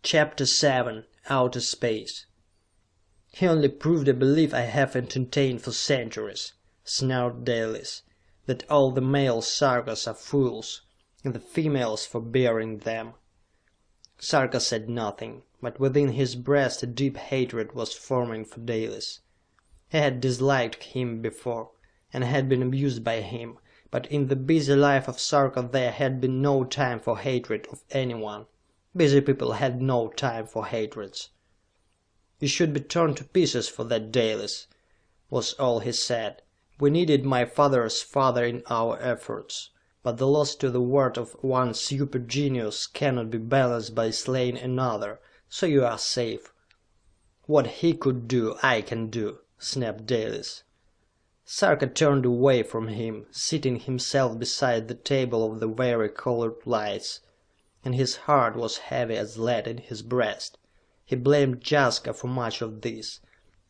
Chapter 7. Outer Space. "He only proved a belief I have entertained for centuries," snarled Dalis, "that all the male Sarkas are fools, and the females for bearing them." Sarka said nothing, but within his breast a deep hatred was forming for Dalis. He had disliked him before, and had been abused by him, but in the busy life of Sarka there had been no time for hatred of anyone. Busy people had no time for hatreds. "You should be torn to pieces for that, Dalis," was all he said. "We needed my father's father in our efforts, but the loss to the world of one super genius cannot be balanced by slaying another, so you are safe." "What he could do, I can do," snapped Dalis. Sarka turned away from him, seating himself beside the table of the vari-colored lights, and his heart was heavy as lead in his breast. He blamed Jaska for much of this,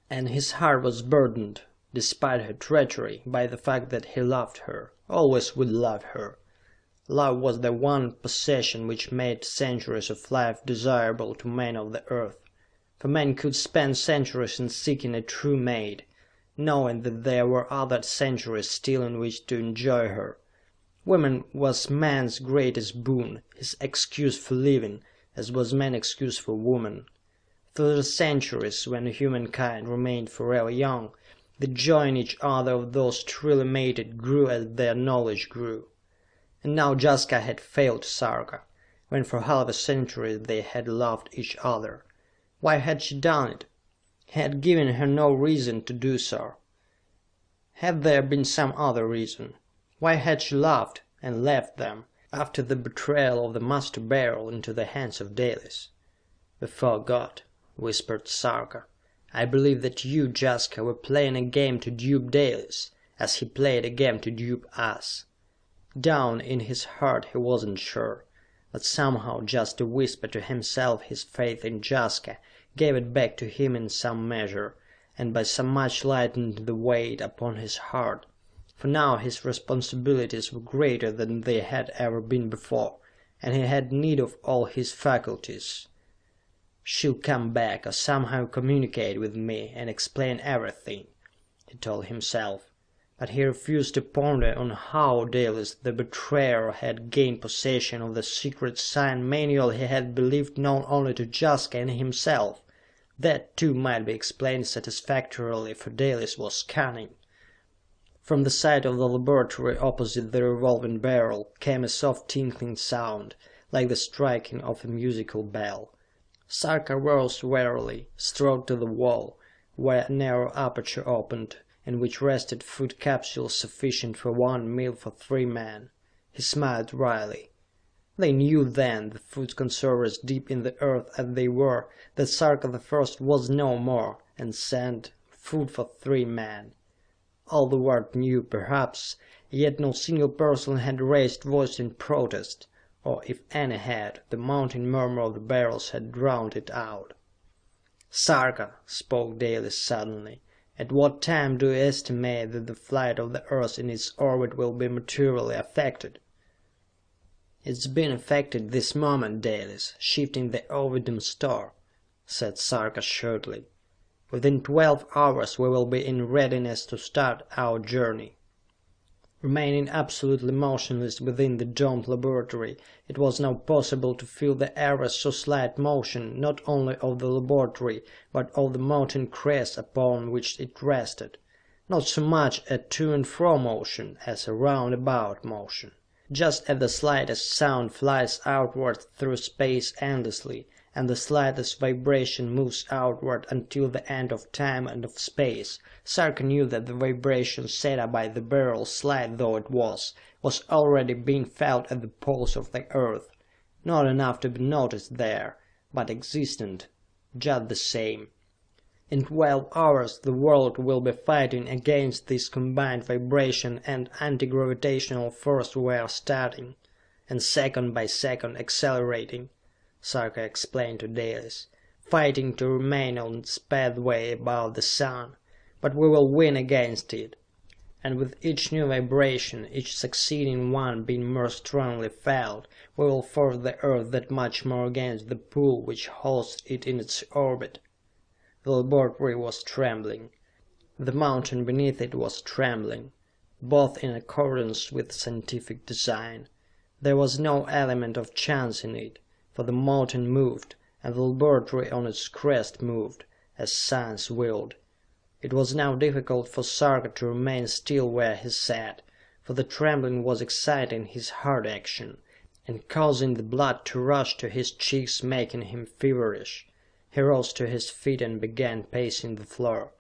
and his heart was burdened, despite her treachery, by the fact that he loved her, always would love her. Love was the one possession which made centuries of life desirable to men of the earth, for men could spend centuries in seeking a true mate, knowing that there were other centuries still in which to enjoy her. Woman was man's greatest boon, his excuse for living, as was man's excuse for woman. Through the centuries, when humankind remained forever young, the joy in each other of those truly mated grew as their knowledge grew. And now Jaska had failed Sarka, when for half a century they had loved each other. Why had she done it? He had given her no reason to do so. Had there been some other reason? Why had she loved, and left them, after the betrayal of the Master Beryl into the hands of Dalis? "Before God," whispered Sarka, "I believe that you, Jaska, were playing a game to dupe Dalis, as he played a game to dupe us." Down in his heart he wasn't sure, but somehow just to whisper to himself his faith in Jaska gave it back to him in some measure, and by so much lightened the weight upon his heart. For now his responsibilities were greater than they had ever been before, and he had need of all his faculties. "She'll come back, or somehow communicate with me, and explain everything," he told himself. But he refused to ponder on how Dalis the betrayer had gained possession of the secret sign manual he had believed known only to Jaska and himself. That too might be explained satisfactorily, for Dalis was cunning. From the side of the laboratory opposite the revolving barrel came a soft tinkling sound, like the striking of a musical bell. Sarka rose warily, strode to the wall, where a narrow aperture opened, in which rested food capsules sufficient for one meal for 3 men. He smiled wryly. They knew then, the food conservers deep in the earth as they were, that Sarka the First was no more, and sent food for 3 men. All the world knew, perhaps, yet no single person had raised voice in protest, or if any had, the mounting murmur of the barrels had drowned it out. "Sarka," spoke Dalis suddenly, "at what time do you estimate that the flight of the Earth in its orbit will be materially affected?" "It's been affected this moment, Dalis, shifting the Ovidum store," said Sarka shortly. "Within 12 hours we will be in readiness to start our journey." Remaining absolutely motionless within the domed laboratory, it was now possible to feel the ever so slight motion, not only of the laboratory, but of the mountain crest upon which it rested. Not so much a to and fro motion, as a roundabout motion. Just as the slightest sound flies outward through space endlessly, and the slightest vibration moves outward until the end of time and of space, Sarka knew that the vibration set up by the barrel, slight though it was already being felt at the poles of the Earth. Not enough to be noticed there, but existent, just the same. In 12 hours the world will be fighting against this combined vibration and anti-gravitational force we are starting, and second by second accelerating, Sarka explained to Dalis, "fighting to remain on its pathway about the sun, but we will win against it. and with each new vibration, each succeeding one being more strongly felt, we will force the Earth that much more against the pull which holds it in its orbit. The laboratory was trembling. The mountain beneath it was trembling, both in accordance with scientific design. There was no element of chance in it, for the mountain moved, and the laboratory on its crest moved, as science willed. It was now difficult for Sarka to remain still where he sat, for the trembling was exciting his heart action, and causing the blood to rush to his cheeks, making him feverish. He rose to his feet and began pacing the floor.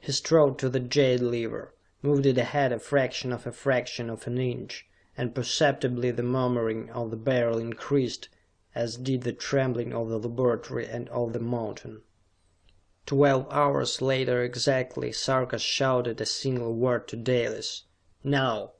He strode to the jade lever, moved it ahead a fraction of an inch, and perceptibly the murmuring of the barrel increased, as did the trembling of the laboratory and of the mountain. 12 hours later exactly, Sarka shouted a single word to Dalis. "Now!"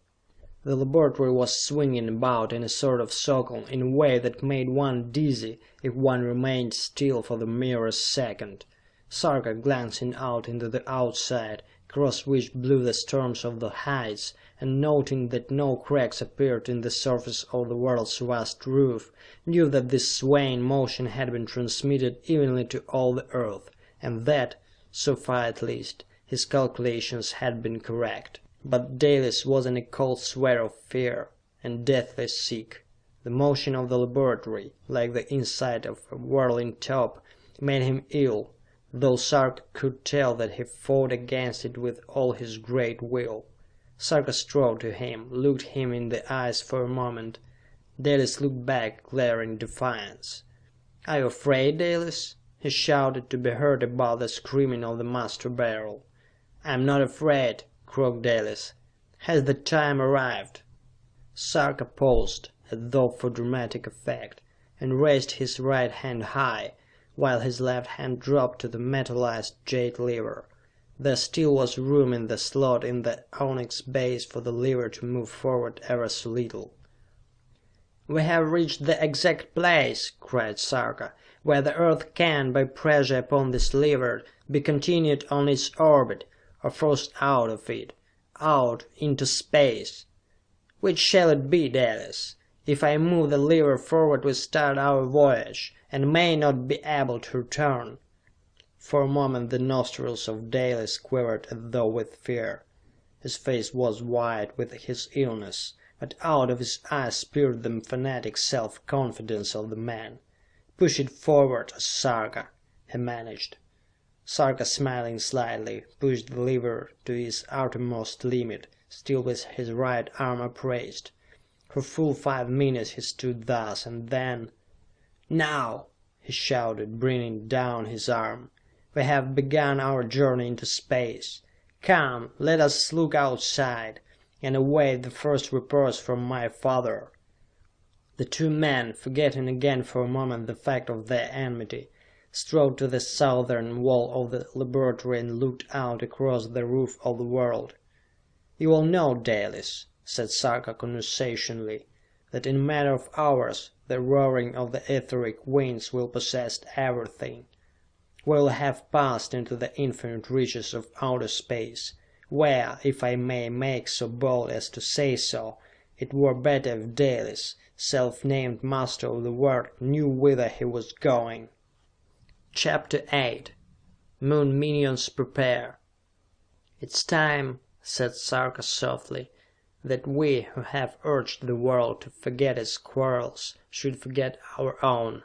The laboratory was swinging about in a sort of circle in a way that made one dizzy if one remained still for the merest second. Sarka, glancing out into the outside, across which blew the storms of the heights, and noting that no cracks appeared in the surface of the world's vast roof, knew that this swaying motion had been transmitted evenly to all the Earth, and that, so far at least, his calculations had been correct. But Dalis was in a cold sweat of fear, and deathly sick. The motion of the laboratory, like the inside of a whirling top, made him ill, though Sarka could tell that he fought against it with all his great will. Sarka strode to him, looked him in the eyes for a moment. Dalis looked back, glaring defiance. "Are you afraid, Dalis?" he shouted, to be heard above the screaming of the Master Beryl. "I am not afraid," croaked Dalis. "Has the time arrived?" Sarka paused, as though for dramatic effect, and raised his right hand high, while his left hand dropped to the metallized jade lever. There still was room in the slot in the onyx base for the lever to move forward ever so little. "We have reached the exact place," cried Sarka, "where the Earth can, by pressure upon this lever, be continued on its orbit, or forced out of it, out into space. Which shall it be, Dalis? If I move the lever forward we start our voyage, and may not be able to return." For a moment the nostrils of Dalis quivered as though with fear. His face was white with his illness, but out of his eyes peered the fanatic self-confidence of the man. "Push it forward, Sarka," he managed. Sarka, smiling slightly, pushed the lever to its outermost limit, still with his right arm upraised. For full 5 minutes he stood thus, and then, "Now!" he shouted, bringing down his arm. "We have begun our journey into space. Come, let us look outside, and await the first reports from my father." The two men, forgetting again for a moment the fact of their enmity, strode to the southern wall of the laboratory and looked out across the roof of the world. "You will know, Dalis," said Sarka conversationally, "that in a matter of hours the roaring of the etheric winds will possess everything. We will have passed into the infinite reaches of outer space, where, if I may make so bold as to say so, it were better if Dalis, self-named master of the world, knew whither he was going." Chapter 8. Moon Minions Prepare. "It's time," said Sarka softly, "that we, who have urged the world to forget its quarrels, should forget our own.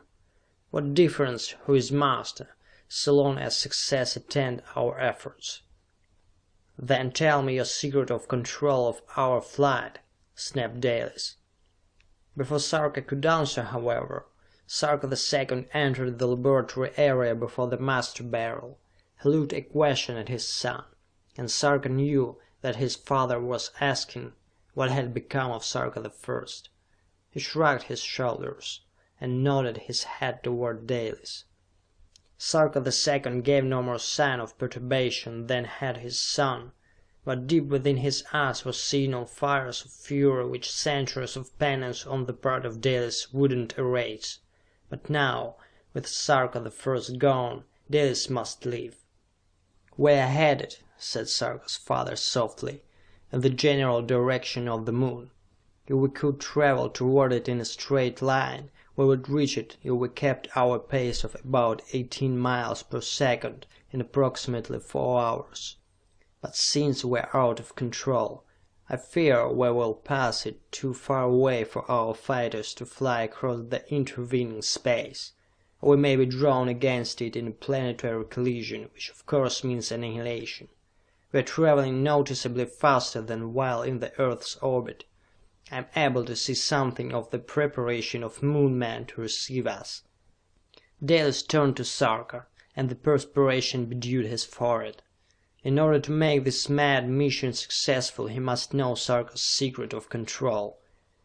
What difference who is master, so long as success attend our efforts?" "Then tell me your secret of control of our flight," snapped Dalis. Before Sarka could answer, however, Sarka the Second entered the laboratory area before the Master Beryl. He looked a question at his son, and Sarka knew that his father was asking what had become of Sarka the First. He shrugged his shoulders, and nodded his head toward Dalis. Sarka the Second gave no more sign of perturbation than had his son, but deep within his eyes were signal fires of fury which centuries of penance on the part of Dalis would not erase. But now, with Sarka the First gone, Dalis must live. "We are headed," said Sarka's father softly, in the general direction of the moon. If we could travel toward it in a straight line, we would reach it if we kept our pace of about 18 miles per second in approximately 4 hours. But since we are out of control, I fear we will pass it too far away for our fighters to fly across the intervening space. We may be drawn against it in a planetary collision, which of course means annihilation. We are traveling noticeably faster than while in the Earth's orbit. I am able to see something of the preparation of Moon men to receive us." Dalis turned to Sarka, and the perspiration bedewed his forehead. In order to make this mad mission successful, he must know Sarka's secret of control.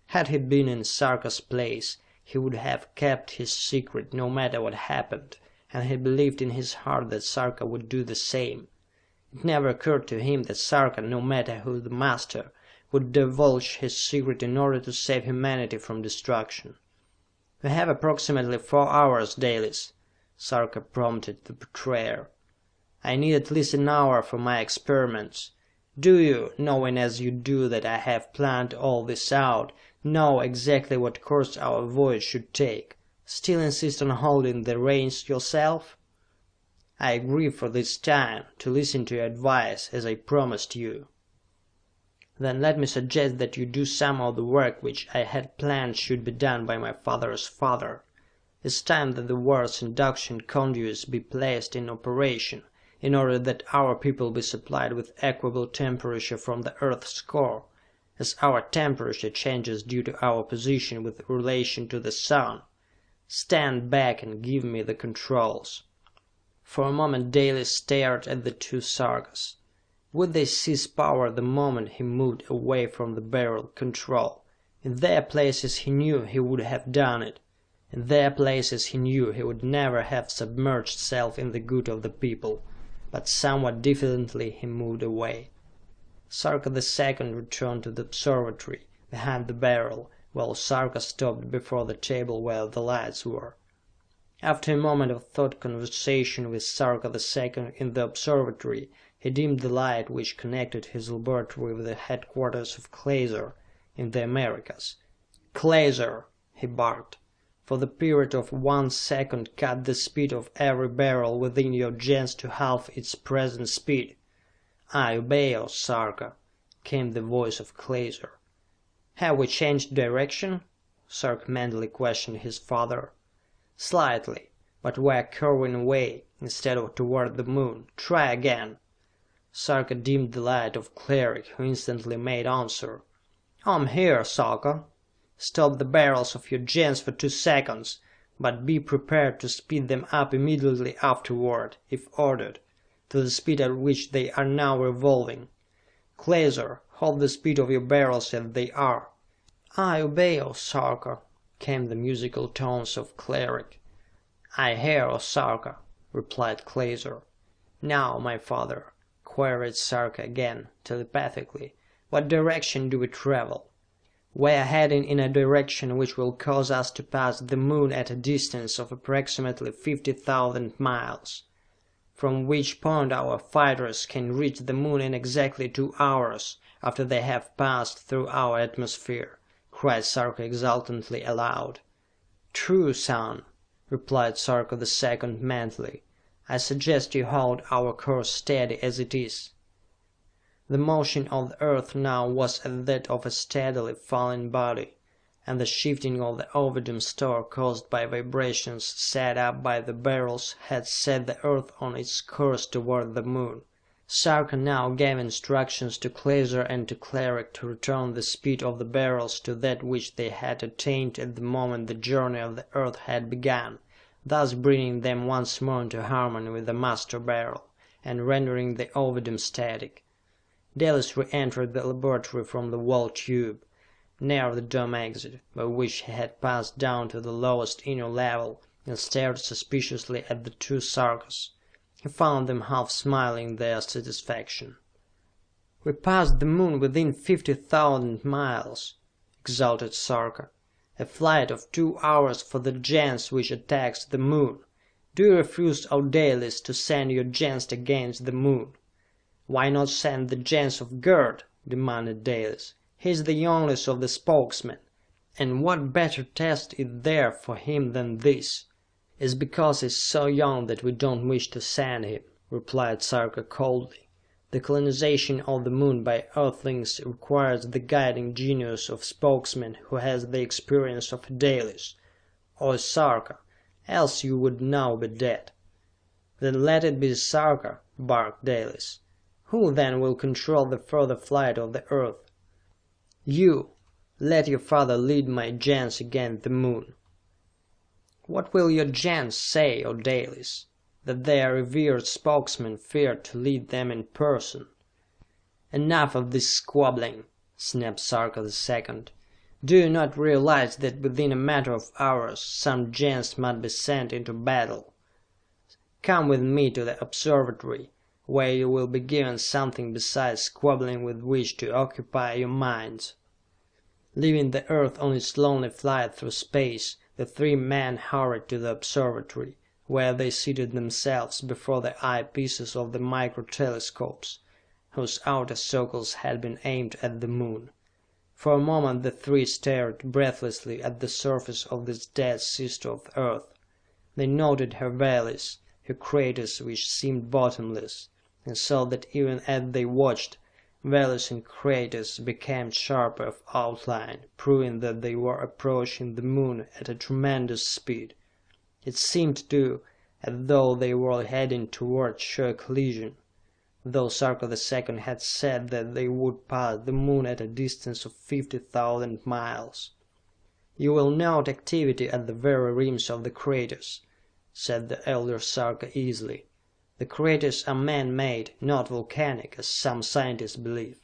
Had he been in Sarka's place, he would have kept his secret no matter what happened, and he believed in his heart that Sarka would do the same. It never occurred to him that Sarka, no matter who the master, would divulge his secret in order to save humanity from destruction. "We have approximately 4 hours, Dalis," Sarka prompted the betrayer. "I need at least an hour for my experiments. Do you, knowing as you do that I have planned all this out, know exactly what course our voyage should take? Still insist on holding the reins yourself?" "I agree for this time to listen to your advice, as I promised you." "Then let me suggest that you do some of the work which I had planned should be done by my father's father. It's time that the world's induction conduits be placed in operation, in order that our people be supplied with equable temperature from the Earth's core, as our temperature changes due to our position with relation to the sun. Stand back and give me the controls." For a moment Dalis stared at the two Sarkas. Would they seize power the moment he moved away from the barrel control? In their places he knew he would have done it. In their places he knew he would never have submerged self in the good of the people. But somewhat diffidently he moved away. Sarka the Second returned to the observatory, behind the barrel, while Sarka stopped before the table where the lights were. After a moment of thought conversation with Sarka the Second in the observatory, he dimmed the light which connected his laboratory with the headquarters of Klaser in the Americas. "Klaser," he barked, "for the period of 1 second cut the speed of every barrel within your gens to half its present speed." "I obey, O Sarka," came the voice of Klaser. "Have we changed direction?" Sarka mentally questioned his father. "Slightly, but we are curving away, instead of toward the moon. Try again." Sarka dimmed the light of Cleric, who instantly made answer. "I'm here, Sarka. Stop the barrels of your gens for 2 seconds, but be prepared to speed them up immediately afterward, if ordered, to the speed at which they are now revolving. Klaser, hold the speed of your barrels as they are." "I obey, O Sarka," came the musical tones of Cleric. "I hear, O Sarka," replied Klaser. "Now, my father," queried Sarka again, telepathically, "what direction do we travel?" "We are heading in a direction which will cause us to pass the moon at a distance of approximately 50,000 miles, from which point our fighters can reach the moon in exactly 2 hours after they have passed through our atmosphere," cried Sarka exultantly aloud. "True, son," replied Sarka the Second mentally. "I suggest you hold our course steady as it is." The motion of the Earth now was as that of a steadily falling body, and the shifting of the Ovidum store caused by vibrations set up by the barrels had set the Earth on its course toward the moon. Sarka now gave instructions to Klaser and to Cleric to return the speed of the barrels to that which they had attained at the moment the journey of the Earth had begun, thus bringing them once more into harmony with the master barrel, and rendering the Ovidum static. Dalis re-entered the laboratory from the wall tube, near the dome exit, by which he had passed down to the lowest inner level, and stared suspiciously at the two Sarkas. He found them half smiling their satisfaction. "We passed the moon within 50,000 miles," exulted Sarka. "A flight of 2 hours for the Gens which attacks the moon. Do you refuse, O Dalis, to send your Gens against the moon? Why not send the Gens of Gerd, demanded Dalis. "He is the youngest of the spokesmen, and what better test is there for him than this?" "It's because he is so young that we don't wish to send him," replied Sarka coldly. "The colonization of the Moon by Earthlings requires the guiding genius of spokesman who has the experience of a Dalis, or a Sarka, else you would now be dead." "Then let it be Sarka," barked Dalis. "Who then will control the further flight of the Earth?" "You! Let your father lead my Gens against the Moon." "What will your Gens say, O Dalis? That their revered spokesman feared to lead them in person?" "Enough of this squabbling!" snapped Sarka the Second. "Do you not realize that within a matter of hours some Gens must be sent into battle? Come with me to the observatory, where you will be given something besides squabbling with which to occupy your minds." Leaving the Earth on its lonely flight through space, the three men hurried to the observatory, where they seated themselves before the eyepieces of the micro telescopes, whose outer circles had been aimed at the Moon. For a moment the three stared breathlessly at the surface of this dead sister of Earth. They noted her valleys, her craters which seemed bottomless, and saw that even as they watched, valleys and craters became sharper of outline, proving that they were approaching the Moon at a tremendous speed. It seemed, too, as though they were heading toward sheer collision, though Sarka the Second had said that they would pass the Moon at a distance of 50,000 miles. "You will note activity at the very rims of the craters," said the elder Sarka easily. "The craters are man-made, not volcanic, as some scientists believe,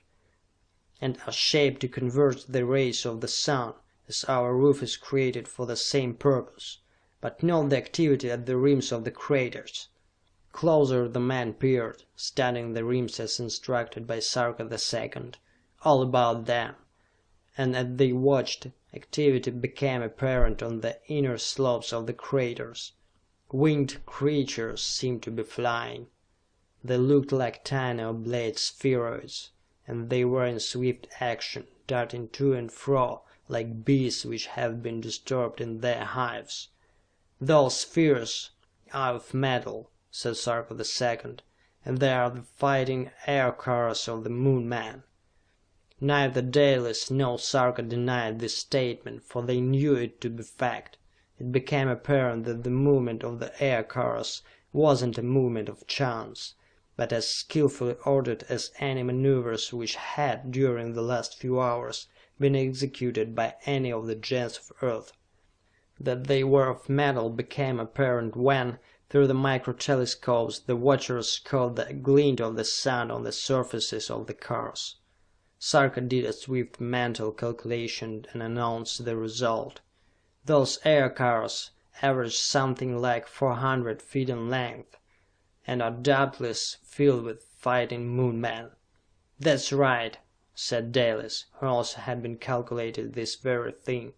and are shaped to converge the rays of the sun, as our roof is created for the same purpose. But note the activity at the rims of the craters." Closer the men peered, studying the rims as instructed by Sarka the Second, all about them, and as they watched, activity became apparent on the inner slopes of the craters. Winged creatures seemed to be flying. They looked like tiny oblate spheroids, and they were in swift action, darting to and fro like bees which have been disturbed in their hives. "Those spheres are of metal," said Sarka the Second, "and they are the fighting air cars of the Moon men." Neither Dalis nor Sarka denied this statement, for they knew it to be fact. It became apparent that the movement of the air cars wasn't a movement of chance, but as skillfully ordered as any maneuvers which had, during the last few hours, been executed by any of the Gens of Earth. That they were of metal became apparent when, through the micro telescopes, the watchers caught the glint of the sun on the surfaces of the cars. Sarka did a swift mental calculation and announced the result. Those air cars average something like 400 feet in length, and are doubtless filled with fighting Moon men. "That's right," said Dalis, who also had been calculating this very thing.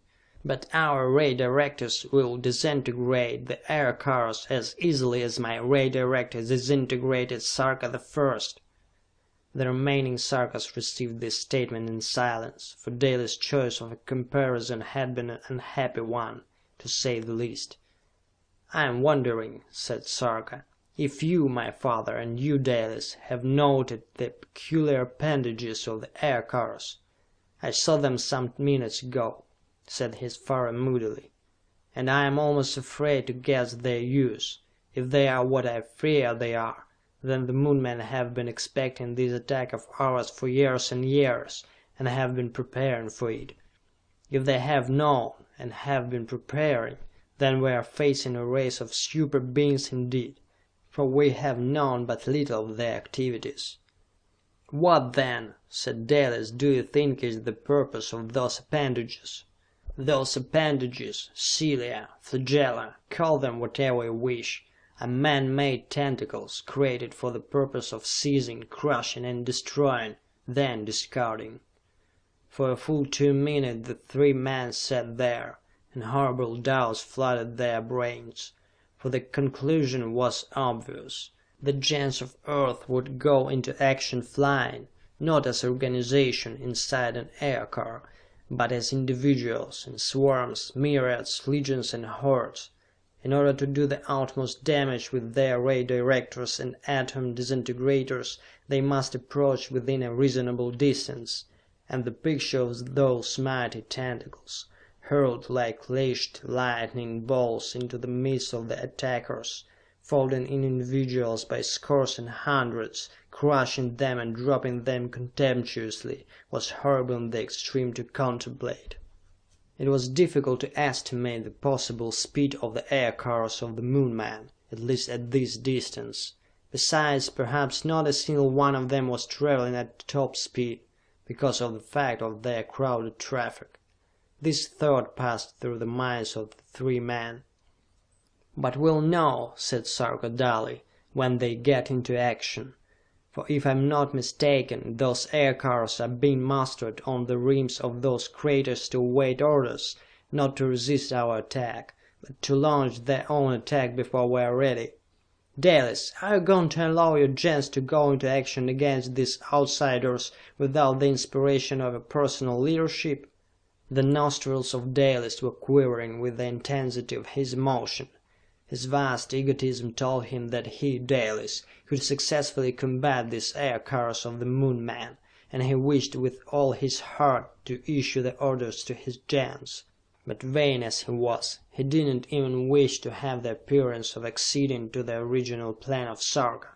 "But our ray directors will disintegrate the air cars as easily as my ray director disintegrated Sarka the First." The remaining Sarkas received this statement in silence, for Dalis' choice of a comparison had been an unhappy one, to say the least. "I am wondering," said Sarka, "if you, my father, and you, Dalis, have noted the peculiar appendages of the air cars?" "I saw them some minutes ago," said his father moodily, "and I am almost afraid to guess their use. If they are what I fear they are, then the Moon men have been expecting this attack of ours for years and years, and have been preparing for it. If they have known, and have been preparing, then we are facing a race of super beings indeed, for we have known but little of their activities." "What then," said Dalis, "do you think is the purpose of those appendages?" "Those appendages, cilia, flagella, call them whatever you wish, are man-made tentacles, created for the purpose of seizing, crushing and destroying, then discarding." For a full 2 minutes the three men sat there, and horrible doubts flooded their brains, for the conclusion was obvious. The Gens of Earth would go into action flying, not as organization inside an air car, but as individuals, in swarms, myriads, legions and hordes. In order to do the utmost damage with their ray directors and atom disintegrators, they must approach within a reasonable distance, and the picture of those mighty tentacles, hurled like lashed lightning bolts into the midst of the attackers, folding in individuals by scores and hundreds, crushing them and dropping them contemptuously, was horrible in the extreme to contemplate. It was difficult to estimate the possible speed of the air cars of the Moon man, at least at this distance. Besides, perhaps not a single one of them was traveling at top speed, because of the fact of their crowded traffic. This thought passed through the minds of the three men. "But we'll know," said Sarka dully, "when they get into action. For if I'm not mistaken, those air cars are being mustered on the rims of those craters to await orders, not to resist our attack, but to launch their own attack before we are ready. Dalis, are you going to allow your Gens to go into action against these outsiders without the inspiration of a personal leadership?" The nostrils of Dalis were quivering with the intensity of his emotion. His vast egotism told him that he, Dalis, could successfully combat these air cars of the Moon man, and he wished with all his heart to issue the orders to his Gens. But vain as he was, he didn't even wish to have the appearance of acceding to the original plan of Sarka.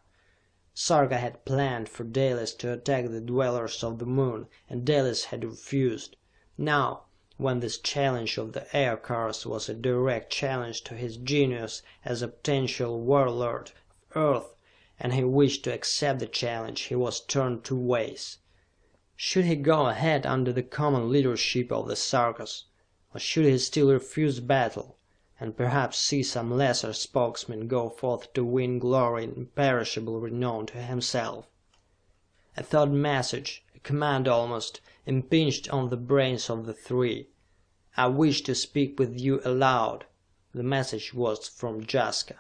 Sarka had planned for Dalis to attack the dwellers of the Moon, and Dalis had refused. Now, when this challenge of the air cars was a direct challenge to his genius as a potential warlord of Earth, and he wished to accept the challenge, he was torn two ways. Should he go ahead under the common leadership of the Sarkas, or should he still refuse battle, and perhaps see some lesser spokesman go forth to win glory and imperishable renown to himself? A third message, a command almost, impinged on the brains of the three. "I wish to speak with you aloud." The message was from Jaska.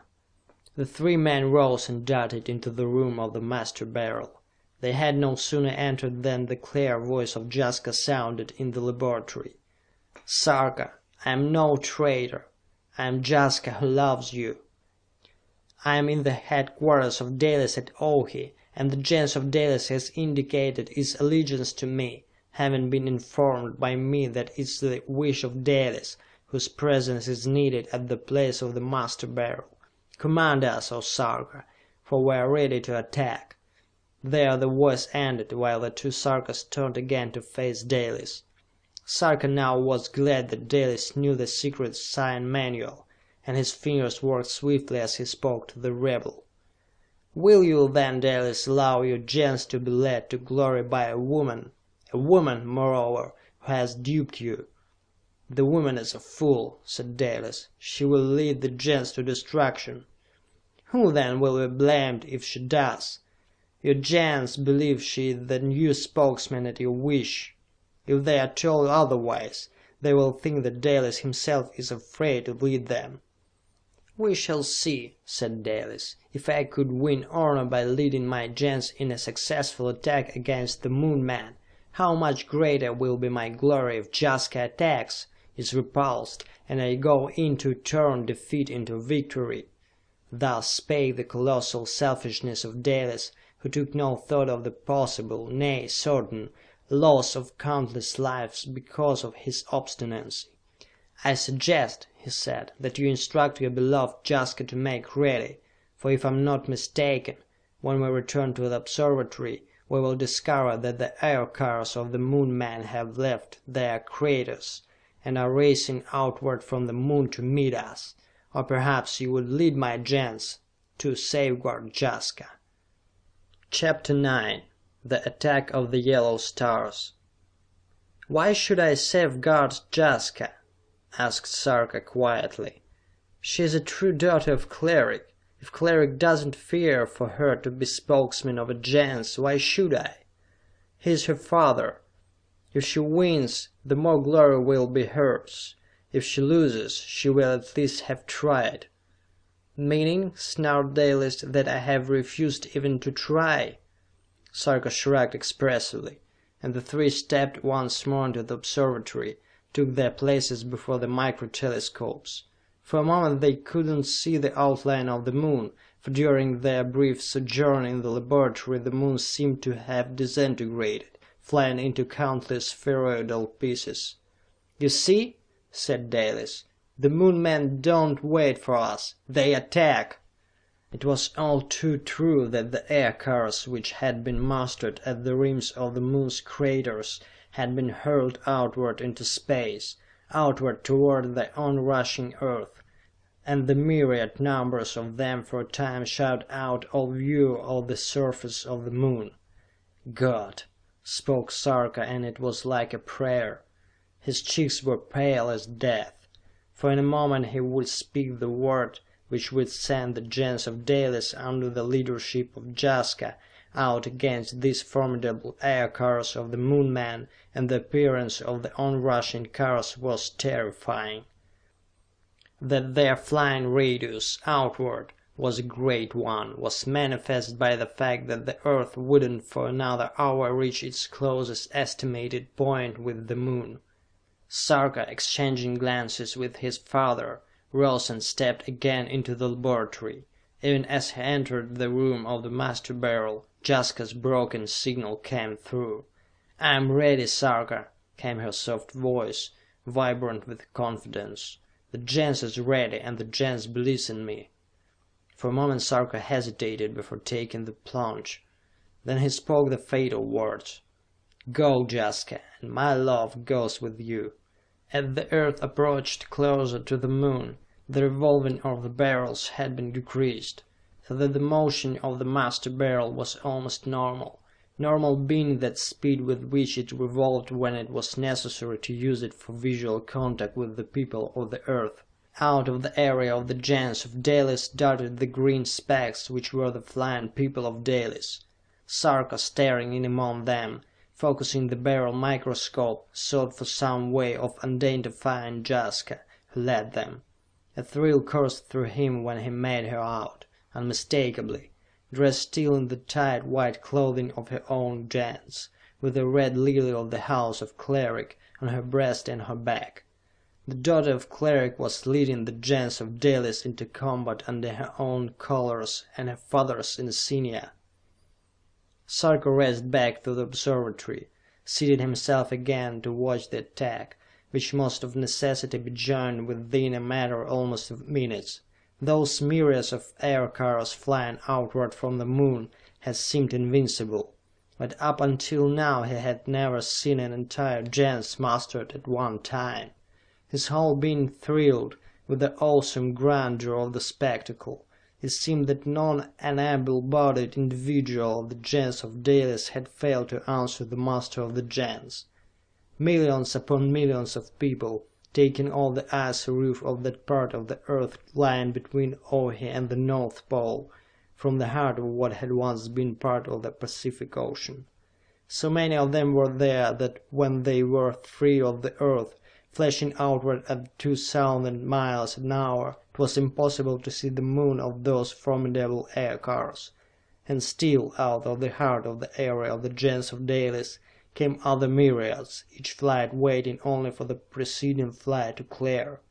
The three men rose and darted into the room of the Master Beryl. They had no sooner entered than the clear voice of Jaska sounded in the laboratory. "Sarka, I am no traitor. I am Jaska who loves you. I am in the headquarters of Dalis at Ohi, and the Gens of Dalis has indicated its allegiance to me, having been informed by me that it is the wish of Dalis, whose presence is needed at the place of the Master Beryl. Command us, O Sarka, for we are ready to attack." There the voice ended, while the two Sarkas turned again to face Dalis. Sarka now was glad that Dalis knew the secret sign manual, and his fingers worked swiftly as he spoke to the rebel. "Will you then, Dalis, allow your Gens to be led to glory by a woman moreover, who has duped you?" "The woman is a fool," said Dalis. "She will lead the Gens to destruction." "Who then will be blamed if she does? Your Gens believe she is the new spokesman at your wish. If they are told otherwise, they will think that Dalis himself is afraid to lead them." "We shall see," said Dalis. "If I could win honor by leading my Gens in a successful attack against the Moon man, how much greater will be my glory if Jaska attacks, is repulsed, and I go in to turn defeat into victory." Thus spake the colossal selfishness of Dalis, who took no thought of the possible, nay, certain, loss of countless lives because of his obstinacy. "I suggest," he said, "that you instruct your beloved Jaska to make ready, for if I am not mistaken, when we return to the observatory, we will discover that the air cars of the Moon man have left their craters, and are racing outward from the Moon to meet us. Or perhaps you would lead my Gens to safeguard Jaska." Chapter 9. The Attack of the Yellow Stars. "Why should I safeguard Jaska?" asked Sarka quietly. "She is a true daughter of Cleric. If Cleric doesn't fear for her to be spokesman of a Gens, why should I? He is her father. If she wins, the more glory will be hers. If she loses, she will at least have tried." "Meaning," snarled Dalis, "that I have refused even to try?" Sarka shrugged expressively, and the three stepped once more into the observatory, took their places before the micro-telescopes. For a moment they couldn't see the outline of the moon, for during their brief sojourn in the laboratory the moon seemed to have disintegrated, flying into countless spheroidal pieces. "You see," said Dalis, "the moon men don't wait for us, they attack!" It was all too true that the air cars which had been mustered at the rims of the moon's craters had been hurled outward into space, outward toward the onrushing Earth, and the myriad numbers of them for a time shut out all view of the surface of the moon. "God," spoke Sarka, and it was like a prayer. His cheeks were pale as death, for in a moment he would speak the word which would send the Gens of Dalis under the leadership of Jaska out against these formidable air cars of the Moon men, and the appearance of the onrushing cars was terrifying. That their flying radius outward was a great one was manifest by the fact that the Earth wouldn't for another hour reach its closest estimated point with the Moon. Sarka, exchanging glances with his father, rose and stepped again into the laboratory. Even as he entered the room of the Master Beryl, Jaska's broken signal came through. "I am ready, Sarka," came her soft voice, vibrant with confidence. "The Gens is ready, and the Gens believes in me." For a moment Sarka hesitated before taking the plunge. Then he spoke the fatal words. "Go, Jaska, and my love goes with you." As the Earth approached closer to the Moon, the revolving of the barrels had been decreased, so that the motion of the Master Beryl was almost normal, normal being that speed with which it revolved when it was necessary to use it for visual contact with the people of the Earth. Out of the area of the Gens of Dalis darted the green specks which were the flying people of Dalis. Sarka, staring in among them, focusing the Beryl microscope, sought for some way of identifying Jaska, who led them. A thrill coursed through him when he made her out, unmistakably, dressed still in the tight white clothing of her own Gens, with a red lily of the House of Cleric on her breast and her back. The daughter of Cleric was leading the Gens of Dalis into combat under her own colors and her father's insignia. Sarka raced back to the observatory, seated himself again to watch the attack, which must of necessity be joined within a matter almost of minutes. Those myriads of air cars flying outward from the Moon had seemed invincible, but up until now he had never seen an entire Gens mastered at one time. His whole being thrilled with the awesome grandeur of the spectacle. It seemed that none unable-bodied individual of the Gens of Dalis had failed to answer the Master of the Gens. Millions upon millions of people, taking all the icy roof of that part of the Earth lying between Ohi and the North Pole, from the heart of what had once been part of the Pacific Ocean. So many of them were there that when they were free of the Earth, flashing outward at 2,000 miles an hour, it was impossible to see the Moon of those formidable air cars. And still, out of the heart of the area of the Gens of Dalis, came other myriads, each flight waiting only for the preceding flight to clear.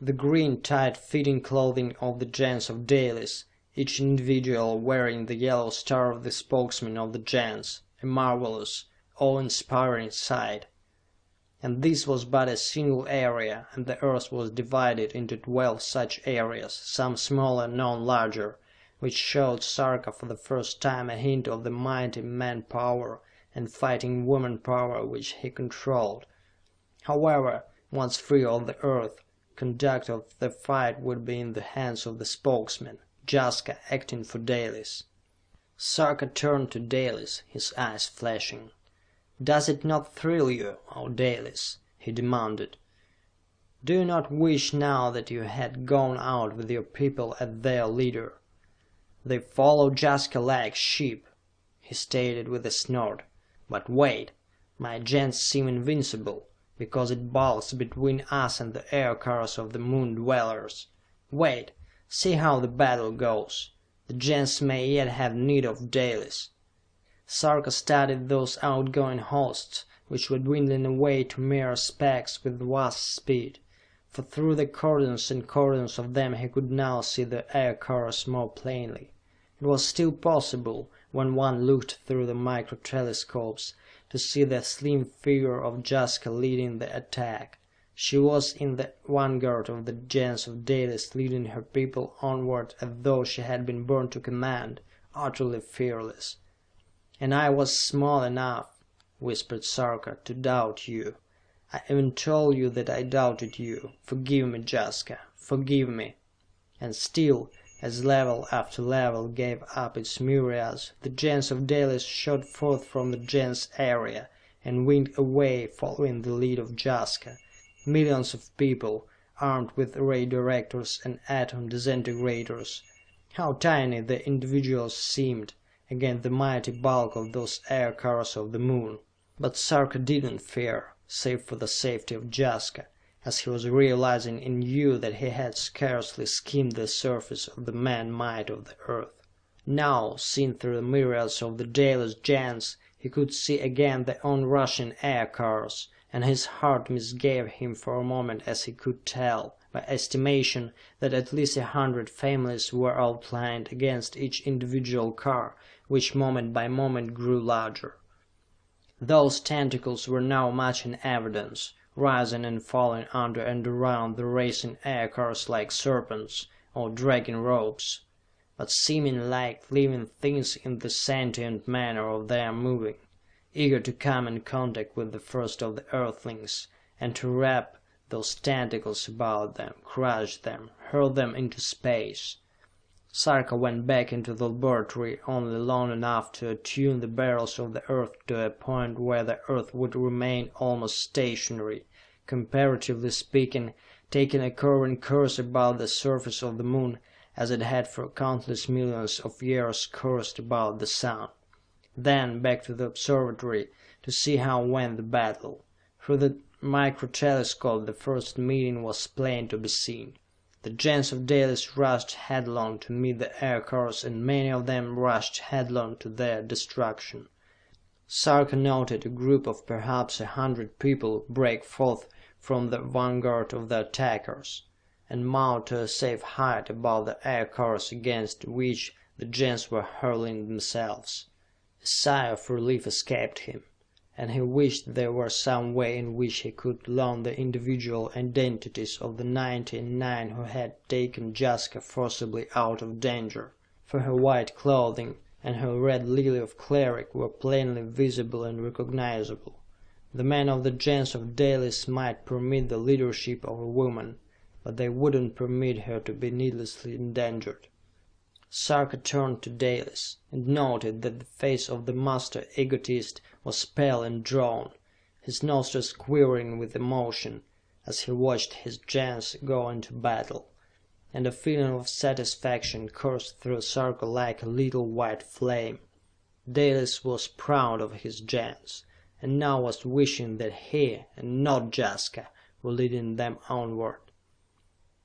The green, tight-fitting clothing of the Gens of Dalis, each individual wearing the yellow star of the spokesman of the Gens, a marvelous, awe-inspiring sight. And this was but a single area, and the Earth was divided into 12 such areas, some smaller, none larger, which showed Sarka for the first time a hint of the mighty man-power and fighting woman power which he controlled. However, once free of the Earth, conduct of the fight would be in the hands of the spokesman, Jaska, acting for Dalis. Sarka turned to Dalis, his eyes flashing. "Does it not thrill you, O Dalis?" he demanded. "Do you not wish now that you had gone out with your people as their leader?" "They follow Jaska like sheep," he stated with a snort. "But wait! My Gens seem invincible, because it bulks between us and the air cars of the Moon dwellers. Wait! See how the battle goes! The Gens may yet have need of Dalis." Sarka studied those outgoing hosts, which were dwindling away to mere specks with vast speed, for through the cordons and cordons of them he could now see the aircars more plainly. It was still possible, when one looked through the micro telescopes, to see the slim figure of Jaska leading the attack. She was in the vanguard of the Gens of Dalis, leading her people onward as though she had been born to command, utterly fearless. "And I was small enough," whispered Sarka, "to doubt you. I even told you that I doubted you. Forgive me, Jaska, forgive me." And still, as level after level gave up its myriads, the Gens of Dalis shot forth from the Gens area, and winged away, following the lead of Jaska. Millions of people, armed with ray directors and atom disintegrators. How tiny the individuals seemed, against the mighty bulk of those aircars of the Moon. But Sarka didn't fear, save for the safety of Jaska, as he was realizing and knew that he had scarcely skimmed the surface of the man might of the Earth. Now, seen through the myriads of the Dalis Gens, he could see again the onrushing aircars, and his heart misgave him for a moment as he could tell, by estimation, that at least 100 families were outlined against each individual car, which moment by moment grew larger. Those tentacles were now much in evidence, rising and falling under and around the racing aircars like serpents, or dragging ropes, but seeming like living things in the sentient manner of their moving, eager to come in contact with the first of the Earthlings, and to wrap those tentacles about them, crush them, hurl them into space. Sarka went back into the laboratory only long enough to attune the barrels of the Earth to a point where the Earth would remain almost stationary, comparatively speaking, taking a curving course about the surface of the Moon, as it had for countless millions of years coursed about the Sun. Then back to the observatory to see how went the battle. Through the micro telescope the first meeting was plain to be seen. The Gens of Dalis rushed headlong to meet the aircars, and many of them rushed headlong to their destruction. Sarka noted a group of perhaps 100 people break forth from the vanguard of the attackers, and mount to a safe height above the aircars against which the Gens were hurling themselves. A sigh of relief escaped him, and he wished there were some way in which he could learn the individual identities of the 99 who had taken Jaska forcibly out of danger, for her white clothing and her red lily of cleric were plainly visible and recognizable. The men of the Gens of Dalis might permit the leadership of a woman, but they wouldn't permit her to be needlessly endangered. Sarka turned to Dalis, and noted that the face of the master egotist was pale and drawn, his nostrils quivering with emotion, as he watched his Gens go into battle, and a feeling of satisfaction coursed through Sarka like a little white flame. Dalis was proud of his Gens, and now was wishing that he, and not Jaska, were leading them onward.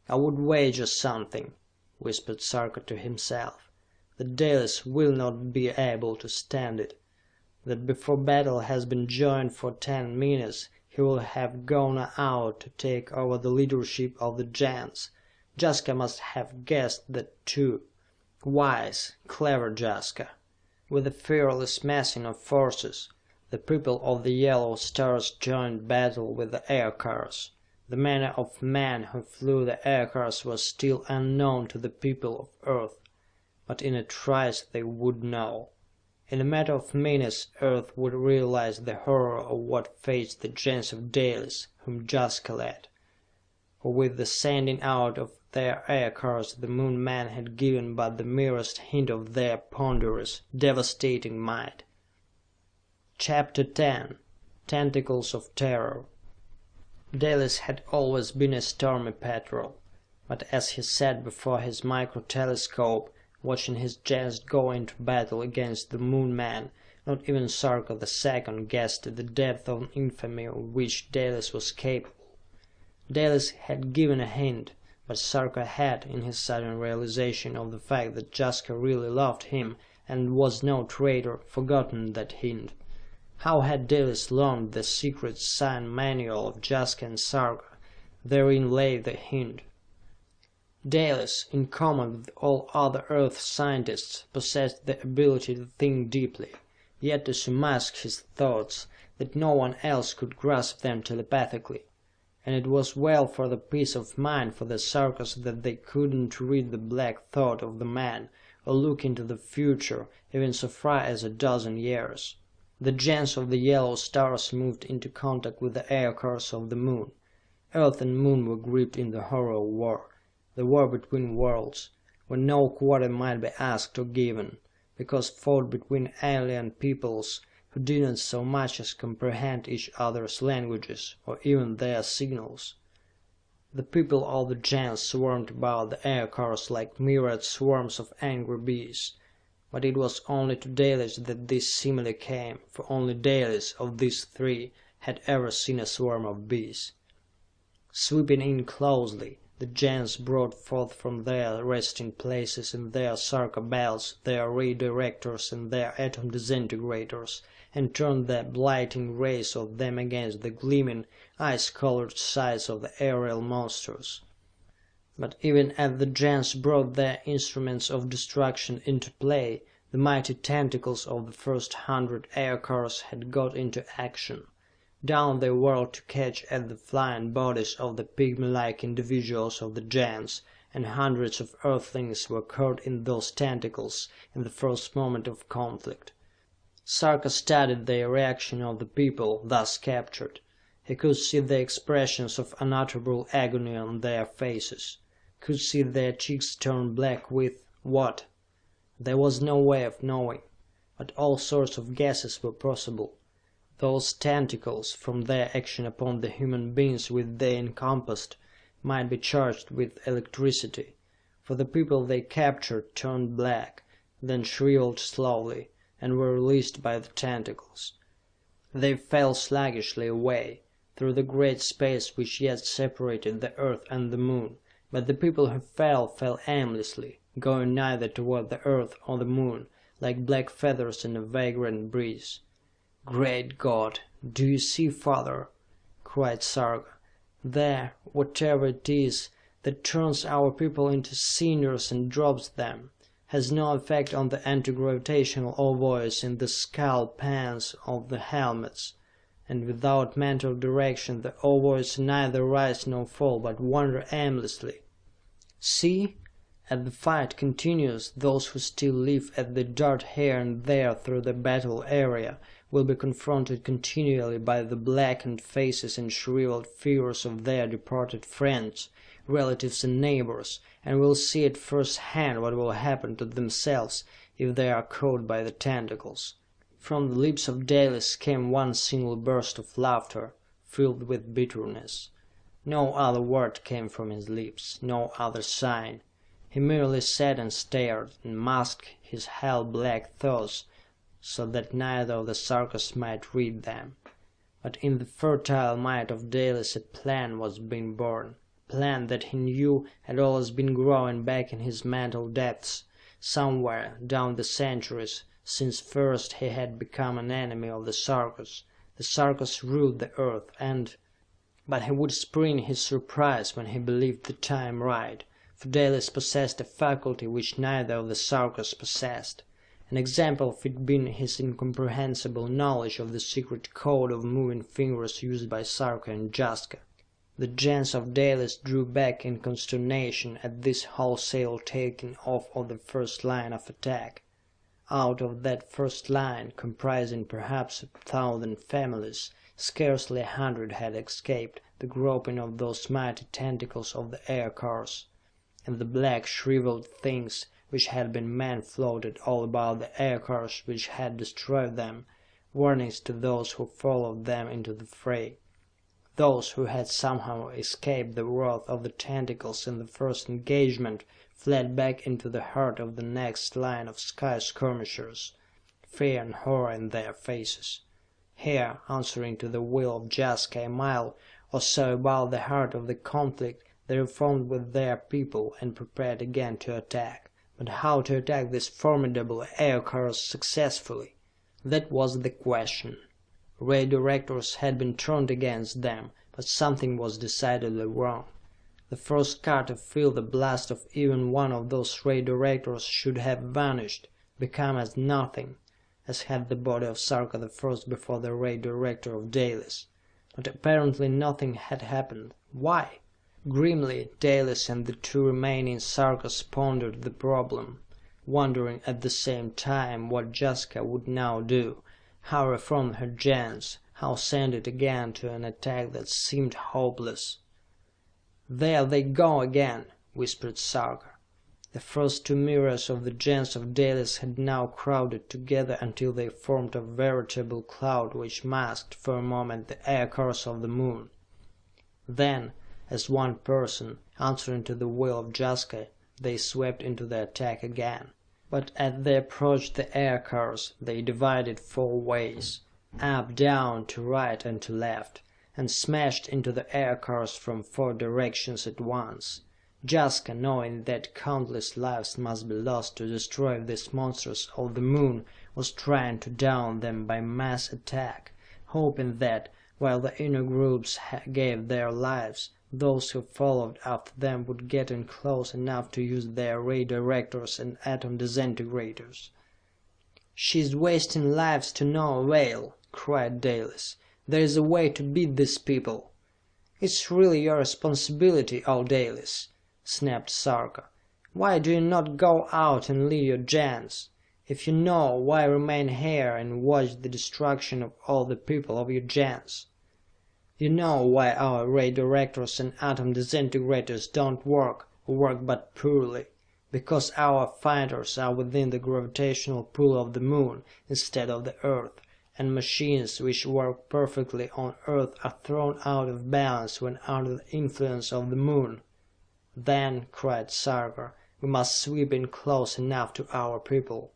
"I would wager something," whispered Sarka to himself, "that Dalis will not be able to stand it. That before battle has been joined for 10 minutes, he will have gone out to take over the leadership of the Gens. Jaska must have guessed that too. Wise, clever Jaska. With a fearless massing of forces, the people of the Yellow Stars joined battle with the aircars. The manner of man who flew the aircars was still unknown to the people of Earth, but in a trice they would know. In a matter of minutes Earth would realize the horror of what faced the Gens of Dalis, whom Jaska led. For with the sending out of their aircars the Moon men had given but the merest hint of their ponderous, devastating might. Chapter 10. Tentacles of Terror. Dalis had always been a stormy petrel, but as he sat before his micro telescope, watching his Gens go into battle against the Moon men, not even Sarka II guessed at the depth of infamy of which Dalis was capable. Dalis had given a hint, but Sarka had, in his sudden realization of the fact that Jaska really loved him and was no traitor, forgotten that hint. How had Dalis learned the secret sign manual of Jaska and Sarka? Therein lay the hint. Dalis, in common with all other Earth scientists, possessed the ability to think deeply, yet to surmise his thoughts, that no one else could grasp them telepathically. And it was well for the peace of mind for the Sarkas that they couldn't read the black thought of the man, or look into the future, even so far as a dozen years. The gens of the yellow stars moved into contact with the aircars of the moon. Earth and moon were gripped in the horror of war, the war between worlds, where no quarter might be asked or given, because fought between alien peoples who did not so much as comprehend each other's languages, or even their signals. The people of the gens swarmed about the aircars like myriad swarms of angry bees. But it was only to Dalis that this simile came, for only Dalis, of these three, had ever seen a swarm of bees. Sweeping in closely, the gens brought forth from their resting places in their Sarka belts their ray directors and their atom disintegrators, and turned the blighting rays of them against the gleaming, ice-colored sides of the aerial monsters. But even as the gens brought their instruments of destruction into play, the mighty tentacles of the first 100 aircars had got into action. Down they whirled to catch at the flying bodies of the pygmy-like individuals of the gens, and hundreds of Earthlings were caught in those tentacles in the first moment of conflict. Sarka studied the reaction of the people thus captured. He could see the expressions of unutterable agony on their faces, could see their cheeks turn black with what? There was no way of knowing, but all sorts of guesses were possible. Those tentacles, from their action upon the human beings which they encompassed, might be charged with electricity, for the people they captured turned black, then shriveled slowly, and were released by the tentacles. They fell sluggishly away, through the great space which yet separated the Earth and the Moon, but the people who fell aimlessly, going neither toward the Earth or the Moon, like black feathers in a vagrant breeze. "Great God, do you see, Father?" cried Sarka. "There, whatever it is, that turns our people into cinders and drops them, has no effect on the anti-gravitational ovoids in the skull pans of the helmets, and without mental direction the ovoids neither rise nor fall, but wander aimlessly. See! As the fight continues, those who still live as they dart here and there through the battle area will be confronted continually by the blackened faces and shriveled figures of their departed friends, relatives and neighbors, and will see at first hand what will happen to themselves if they are caught by the tentacles." From the lips of Dalis came one single burst of laughter, filled with bitterness. No other word came from his lips, no other sign. He merely sat and stared, and masked his hell-black thoughts so that neither of the Sarkas might read them. But in the fertile mind of Dalis a plan was being born, a plan that he knew had always been growing back in his mental depths, somewhere down the centuries, since first he had become an enemy of the Sarkas. The Sarkas ruled the Earth, and... But he would spring his surprise when he believed the time right, for Dalis possessed a faculty which neither of the Sarkas possessed. An example of it being his incomprehensible knowledge of the secret code of moving fingers used by Sarka and Jaska. The gens of Dalis drew back in consternation at this wholesale taking off of the first line of attack. Out of that first line, comprising perhaps 1,000 families, scarcely 100 had escaped the groping of those mighty tentacles of the aircars, and the black shriveled things which had been men floated all about the aircars which had destroyed them, warnings to those who followed them into the fray. Those who had somehow escaped the wrath of the tentacles in the first engagement fled back into the heart of the next line of sky skirmishers, fear and horror in their faces. Here, answering to the will of Jaska a mile or so above the heart of the conflict, they reformed with their people and prepared again to attack, But how to attack this formidable aircars successfully? That was the question. Ray directors had been turned against them, but something was decidedly wrong. The first car to feel the blast of even one of those ray directors should have vanished, become as nothing, as had the body of Sarka the First before the ray director of Dalis. But apparently nothing had happened. Why? Grimly, Dalis and the two remaining Sarkas pondered the problem, wondering at the same time what Jaska would now do, how reform her gens, how send it again to an attack that seemed hopeless. "There they go again," whispered Sarka. The first two mirrors of the gens of Dalis had now crowded together until they formed a veritable cloud which masked for a moment the aircars of the moon. Then, as one person, answering to the will of Jaska, they swept into the attack again. But as they approached the aircars, they divided four ways, up, down, to right and to left, and smashed into the aircars from four directions at once. Jaska, knowing that countless lives must be lost to destroy these monsters of the moon, was trying to down them by mass attack, hoping that, while the inner groups gave their lives, those who followed after them would get in close enough to use their ray directors and atom disintegrators. "She's wasting lives to no avail," cried Dalis. "There is a way to beat these people." "It's really your responsibility, O Dalis," snapped Sarka. "Why do you not go out and lead your gens? If you know, why remain here and watch the destruction of all the people of your gens? You know why our ray directors and atom disintegrators don't work, or work but poorly. Because our fighters are within the gravitational pull of the moon instead of the Earth, and machines which work perfectly on Earth are thrown out of balance when under the influence of the moon." "Then," cried Sarka, "we must sweep in close enough to our people."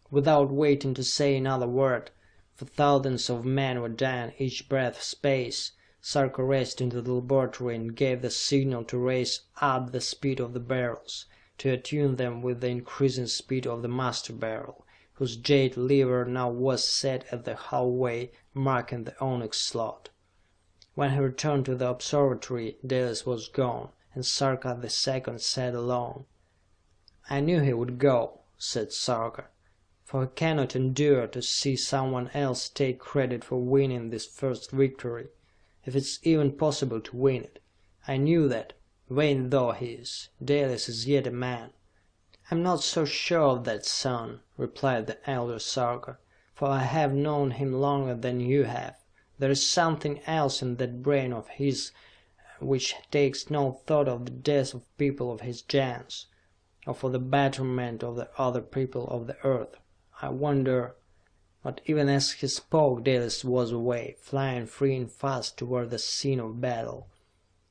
Without waiting to say another word, for thousands of men were dying each breath space, Sarka raced into the laboratory and gave the signal to raise up the speed of the barrels, to attune them with the increasing speed of the master barrel, whose jade lever now was set at the hallway marking the onyx slot. When he returned to the observatory, Dalis was gone, and Sarka the Second sat alone. "I knew he would go," said Sarka, "for he cannot endure to see someone else take credit for winning this first victory, if it's even possible to win it. I knew that, vain though he is, Dalis is yet a man." "I'm not so sure of that, son," replied the elder Sarka, "for I have known him longer than you have. There is something else in that brain of his which takes no thought of the death of people of his gens, or for the betterment of the other people of the Earth. I wonder—" But even as he spoke, Dalis was away, flying free and fast toward the scene of battle.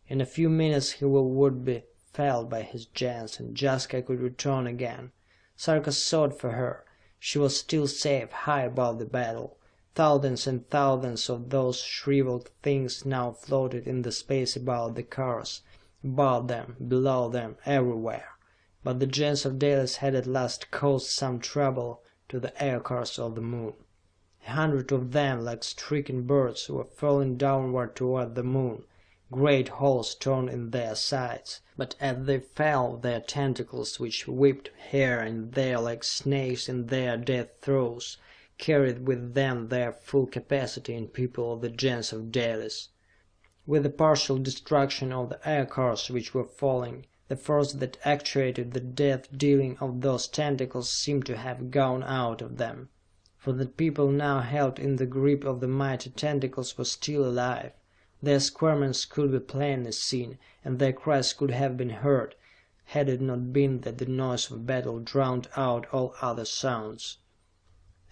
In a few minutes he would be felled by his gens, and Jaska could return again. Sarka sought for her. She was still safe, high above the battle. Thousands and thousands of those shriveled things now floated in the space about the cars, above them, below them, everywhere. But the gens of Dalis had at last caused some trouble to the aircars of the moon. 100 of them, like stricken birds, were falling downward toward the moon, great holes torn in their sides. But as they fell, their tentacles, which whipped here and there like snakes in their death throes, carried with them their full capacity in people of the gens of Dalis. With the partial destruction of the aircars which were falling, the force that actuated the death-dealing of those tentacles seemed to have gone out of them. For the people now held in the grip of the mighty tentacles were still alive. Their squirmings could be plainly seen, and their cries could have been heard, had it not been that the noise of battle drowned out all other sounds.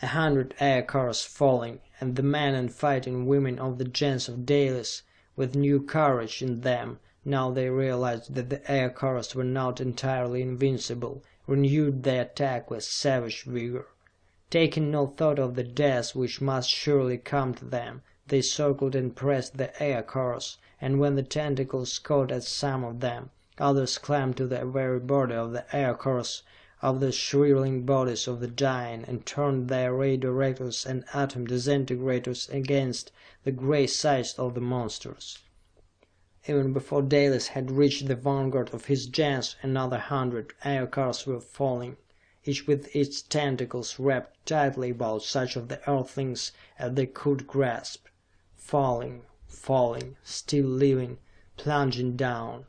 100 aircars falling, and the men and fighting women of the gens of Dalis, with new courage in them, now they realized that the aircars were not entirely invincible, renewed their attack with savage vigor. Taking no thought of the death which must surely come to them, they circled and pressed the aircars, and when the tentacles caught at some of them, others climbed to the very body of the aircars, of the shriveling bodies of the dying and turned their ray directors and atom disintegrators against the gray sides of the monsters. Even before Dalis had reached the vanguard of his gens, another 100 aircars were falling, each with its tentacles wrapped tightly about such of the earthlings as they could grasp. Falling, falling, still living, plunging down.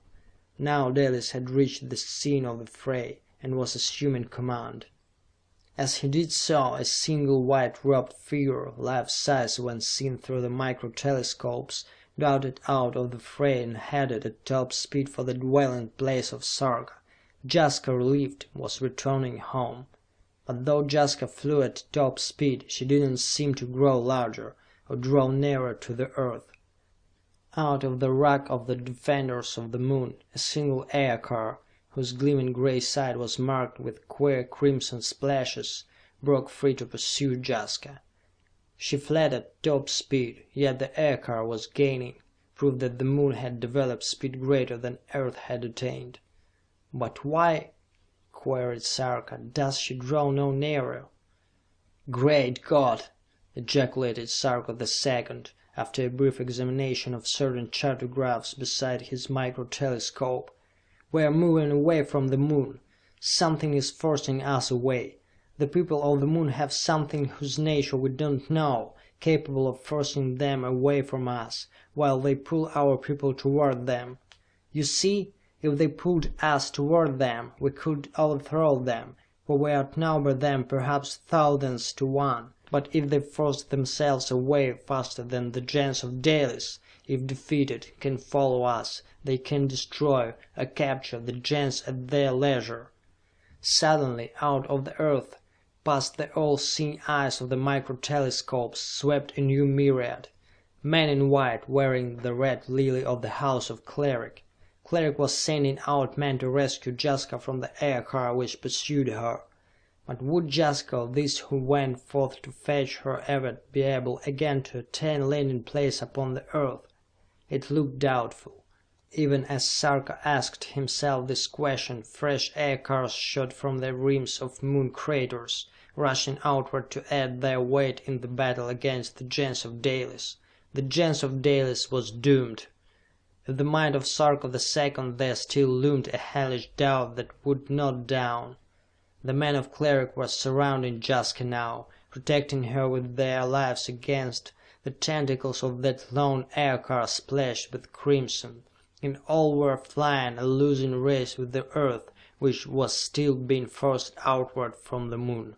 Now Dalis had reached the scene of the fray, and was assuming command. As he did so, a single white-robed figure, life-size when seen through the micro-telescopes, darted out of the fray and headed at top speed for the dwelling place of Sarka. Jaska, relieved, was returning home. But though Jaska flew at top speed, she didn't seem to grow larger, or draw nearer to the Earth. Out of the ruck of the defenders of the moon, a single aircar, whose gleaming gray side was marked with queer crimson splashes, broke free to pursue Jaska. She fled at top speed, yet the aircar was gaining, proof that the moon had developed speed greater than Earth had attained. "But why," queried Sarka, "does she draw no nearer?" "Great God!" ejaculated Sarka the Second, after a brief examination of certain chartographs beside his micro-telescope. "We are moving away from the moon. Something is forcing us away. The people of the moon have something whose nature we don't know, capable of forcing them away from us, while they pull our people toward them. You see, if they pulled us toward them, we could overthrow them, for we outnumber them perhaps thousands to one. But if they force themselves away faster than the gens of Dalis, if defeated, can follow us, they can destroy or capture the gens at their leisure." Suddenly, out of the Earth, past the all-seeing eyes of the micro-telescopes, swept a new myriad. Men in white, wearing the red lily of the House of Cleric. Cleric was sending out men to rescue Jaska from the aircar which pursued her. But would Jaska, or these who went forth to fetch her, ever be able again to attain landing place upon the Earth? It looked doubtful. Even as Sarka asked himself this question, fresh aircars shot from the rims of moon craters, rushing outward to add their weight in the battle against the gens of Dalis. The gens of Dalis was doomed. In the mind of Sarka the Second there still loomed a hellish doubt that would not down. The men of Cleric were surrounding Jaska now, protecting her with their lives against the tentacles of that lone aircar splashed with crimson, and all were flying a losing race with the Earth, which was still being forced outward from the moon.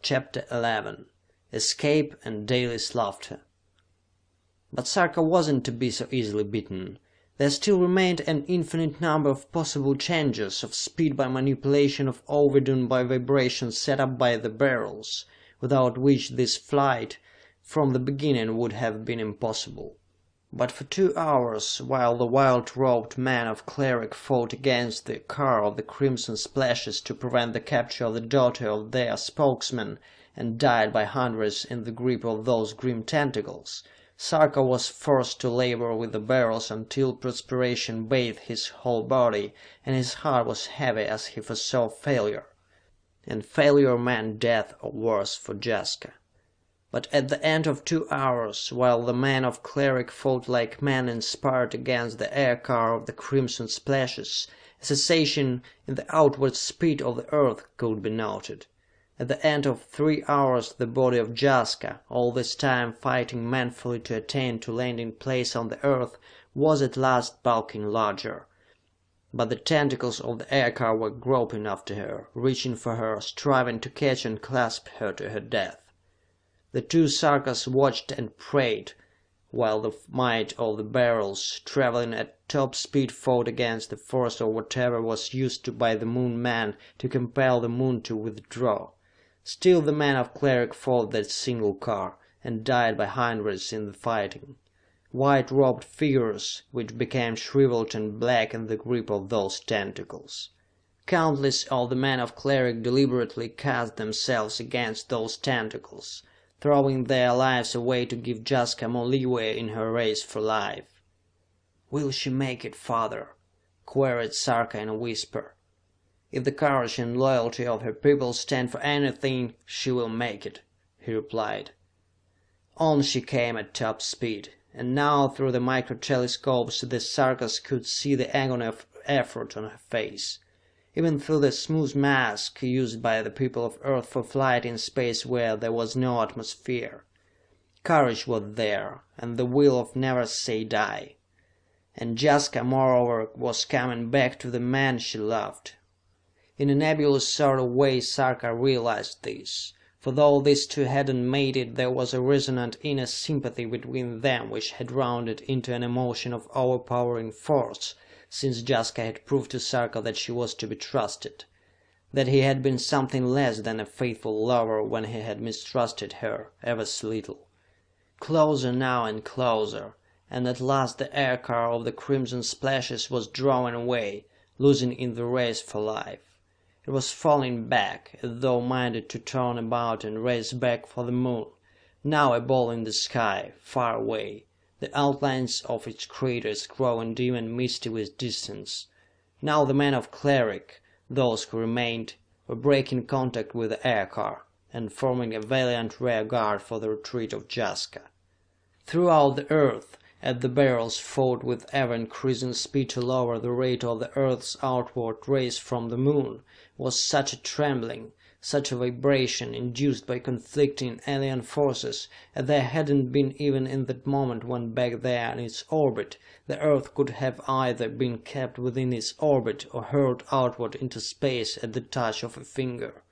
Chapter 11. Escape and Dalis' Laughter. But Sarka wasn't to be so easily beaten. There still remained an infinite number of possible changes of speed by manipulation of Ovidum by vibrations set up by the barrels, without which this flight from the beginning would have been impossible. But for 2 hours, while the wild-robed men of Cleric fought against the car of the Crimson Splashes to prevent the capture of the daughter of their spokesman, and died by hundreds in the grip of those grim tentacles, Sarka was forced to labor with the barrels until perspiration bathed his whole body, and his heart was heavy as he foresaw failure. And failure meant death or worse for Jaska. But at the end of 2 hours, while the men of Cleric fought like men inspired against the aircar of the Crimson Splashes, a cessation in the outward speed of the Earth could be noted. At the end of 3 hours the body of Jaska, all this time fighting manfully to attain to landing place on the Earth, was at last bulking larger. But the tentacles of the aircar were groping after her, reaching for her, striving to catch and clasp her to her death. The two Sarkas watched and prayed, while the might of the barrels, traveling at top speed, fought against the force of whatever was used to by the Moon men to compel the Moon to withdraw. Still the men of Cleric fought that single car, and died by hundreds in the fighting. White-robed figures, which became shriveled and black in the grip of those tentacles. Countless of the men of Cleric deliberately cast themselves against those tentacles, throwing their lives away to give Jaska more leeway in her race for life. "Will she make it, Father?" queried Sarka in a whisper. "If the courage and loyalty of her people stand for anything, she will make it," he replied. On she came at top speed, and now through the micro telescopes the Sarkas could see the agony of effort on her face. Even through the smooth mask used by the people of Earth for flight in space where there was no atmosphere, courage was there, and the will of never say die. And Jaska, moreover, was coming back to the man she loved. In a nebulous sort of way Sarka realized this, for though these two hadn't mated, there was a resonant inner sympathy between them which had rounded into an emotion of overpowering force, since Jaska had proved to Sarka that she was to be trusted, that he had been something less than a faithful lover when he had mistrusted her, ever so little. Closer now and closer, and at last the air car of the crimson splashes was drawing away, losing in the race for life. It was falling back, as though minded to turn about and race back for the moon, now a ball in the sky, far away, the outlines of its craters growing dim and misty with distance. Now the men of Cleric, those who remained, were breaking contact with the air car, and forming a valiant rear guard for the retreat of Jaska. Throughout the Earth, as the barrels fought with ever increasing speed to lower the rate of the Earth's outward race from the moon, was such a trembling, such a vibration, induced by conflicting alien forces, as there hadn't been even in that moment when back there in its orbit, the Earth could have either been kept within its orbit or hurled outward into space at the touch of a finger.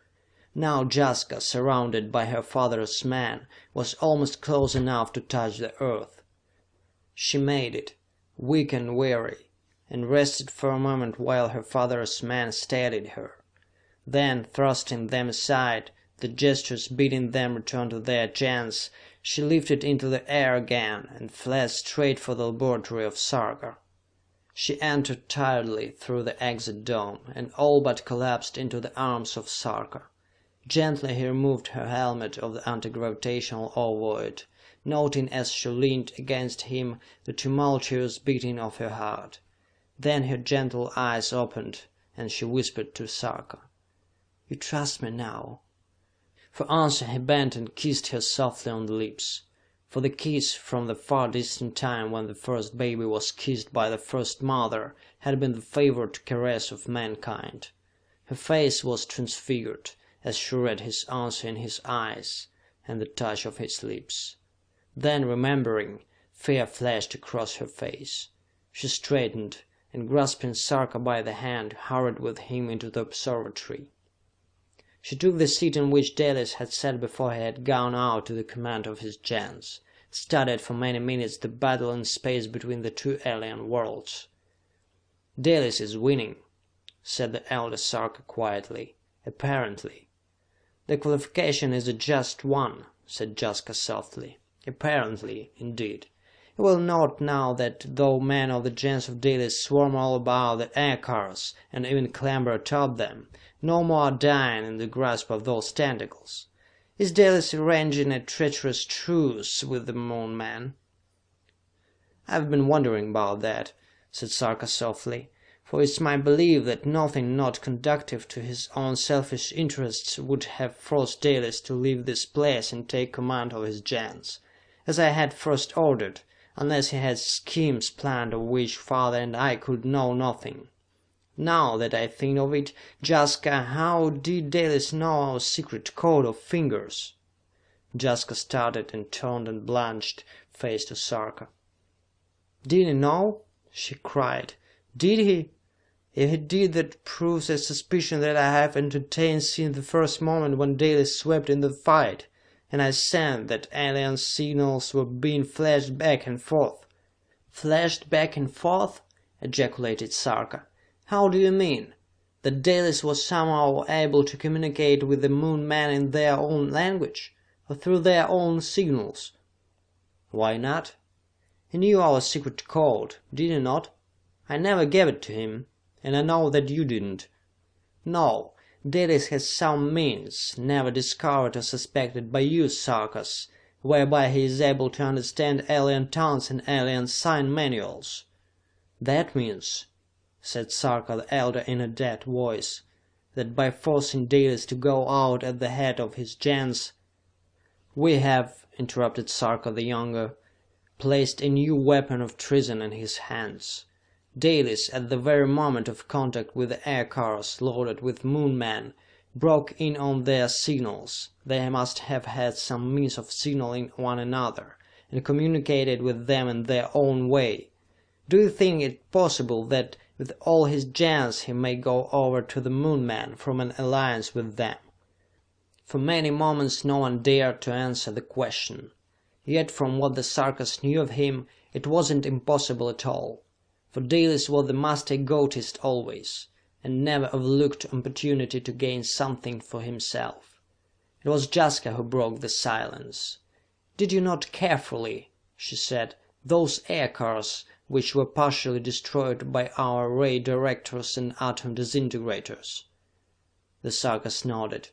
Now Jaska, surrounded by her father's men, was almost close enough to touch the Earth. She made it, weak and weary, and rested for a moment while her father's men steadied her. Then, thrusting them aside, the gestures bidding them return to their gens, she lifted into the air again, and fled straight for the laboratory of Sarka. She entered tiredly through the exit dome, and all but collapsed into the arms of Sarka. Gently he removed her helmet of the anti-gravitational ovoid, noting as she leaned against him the tumultuous beating of her heart. Then her gentle eyes opened, and she whispered to Sarka, "You trust me now?" For answer he bent and kissed her softly on the lips. For the kiss, from the far distant time when the first baby was kissed by the first mother, had been the favored caress of mankind. Her face was transfigured, as she read his answer in his eyes, and the touch of his lips. Then, remembering, fear flashed across her face. She straightened, and grasping Sarka by the hand, hurried with him into the observatory. She took the seat in which Dalis had sat before he had gone out to the command of his gens, studied for many minutes the battle in space between the two alien worlds. "Dalis is winning," said the elder Sarka quietly. "Apparently." "The qualification is a just one," said Jaska softly. "Apparently, indeed. You will note now that though men of the gens of Dalis swarm all about the air cars, and even clamber atop them, no more are dying in the grasp of those tentacles. Is Dalis arranging a treacherous truce with the Moon Man?" "I've been wondering about that," said Sarka softly. "For it's my belief that nothing not conducive to his own selfish interests would have forced Dalis to leave this place and take command of his gens, as I had first ordered, unless he had schemes planned of which father and I could know nothing. Now that I think of it, Jaska, how did Dalis know our secret code of fingers?" Jaska started and turned a blanched face to Sarka. "Did he know?" she cried. "Did he? If he did, that proves a suspicion that I have entertained since the first moment when Dalis swept in the fight, and I sensed that alien signals were being flashed back and forth." "Flashed back and forth?" ejaculated Sarka. "How do you mean? That Dalis was somehow able to communicate with the Moon Men in their own language, or through their own signals?" "Why not? He knew our secret code, did he not? I never gave it to him, and I know that you didn't. No, Dalis has some means, never discovered or suspected by you, Sarkas, whereby he is able to understand alien tongues and alien sign manuals." "That means," said Sarka the Elder in a dead voice, that by forcing Dalis to go out at the head of his gens, we have," interrupted Sarka the Younger, "placed a new weapon of treason in his hands. Dalis, at the very moment of contact with the aircars loaded with Moon men, broke in on their signals. They must have had some means of signaling one another, and communicated with them in their own way. Do you think it possible that, with all his gens, he may go over to the Moon men, from an alliance with them?" For many moments no one dared to answer the question. Yet from what the Sarkas knew of him, it wasn't impossible at all. For Dalis was the master egotist always, and never overlooked opportunity to gain something for himself. It was Jaska who broke the silence. "Did you note carefully," she said, "those aircars which were partially destroyed by our ray directors and atom disintegrators?" The Sarkas nodded.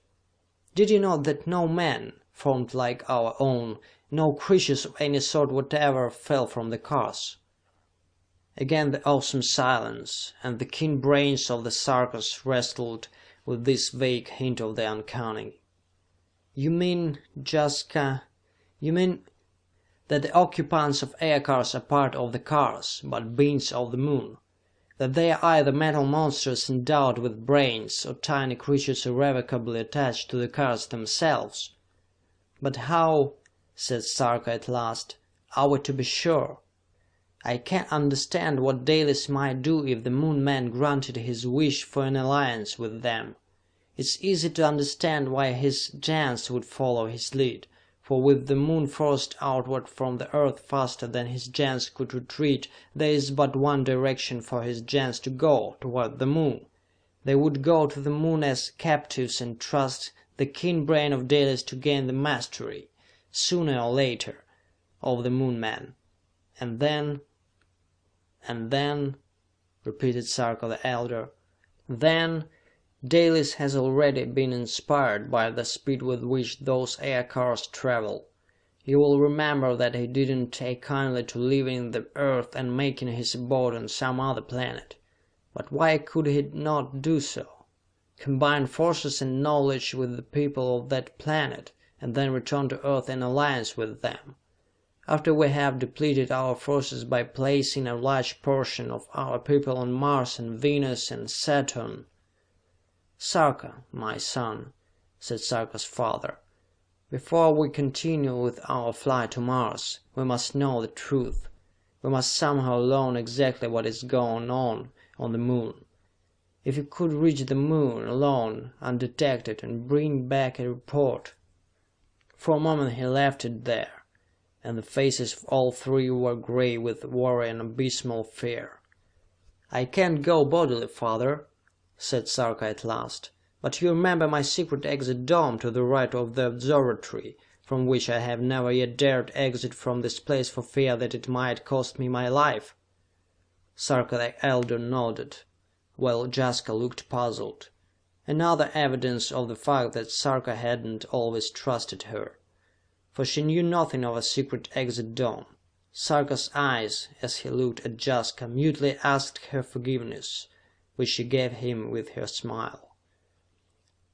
"Did you note that no man, formed like our own, no creatures of any sort whatever, fell from the cars?" Again the awesome silence, and the keen brains of the Sarkas wrestled with this vague hint of the uncanny. "You mean, Jaska, you mean that the occupants of aircars are part of the cars, but beings of the Moon? That they are either metal monsters endowed with brains, or tiny creatures irrevocably attached to the cars themselves?" "But how," said Sarka at last, "are we to be sure? I can't understand what Dalis might do if the Moon men granted his wish for an alliance with them. It's easy to understand why his gens would follow his lead, for with the Moon forced outward from the Earth faster than his gens could retreat, there is but one direction for his gens to go, toward the Moon. They would go to the Moon as captives and trust the keen brain of Dalis to gain the mastery, sooner or later, of the Moon men. And then, repeated Sarka the Elder, then, Dalis has already been inspired by the speed with which those aircars travel. You will remember that he didn't take kindly to leaving the Earth and making his abode on some other planet. But why could he not do so? Combine forces and knowledge with the people of that planet, and then return to Earth in alliance with them. After we have depleted our forces by placing a large portion of our people on Mars and Venus and Saturn." "Sarka, my son," said Sarka's father, "before we continue with our flight to Mars, we must know the truth. We must somehow learn exactly what is going on the Moon. If you could reach the Moon, alone, undetected, and bring back a report." For a moment he left it there, and the faces of all three were gray with worry and abysmal fear. "I can't go bodily, father," said Sarka at last, "but you remember my secret exit dome to the right of the observatory, from which I have never yet dared exit from this place for fear that it might cost me my life?" Sarka the Elder nodded, while Jaska looked puzzled. Another evidence of the fact that Sarka hadn't always trusted her. For she knew nothing of a secret exit dome. Sarka's eyes, as he looked at Jaska, mutely asked her forgiveness, which she gave him with her smile.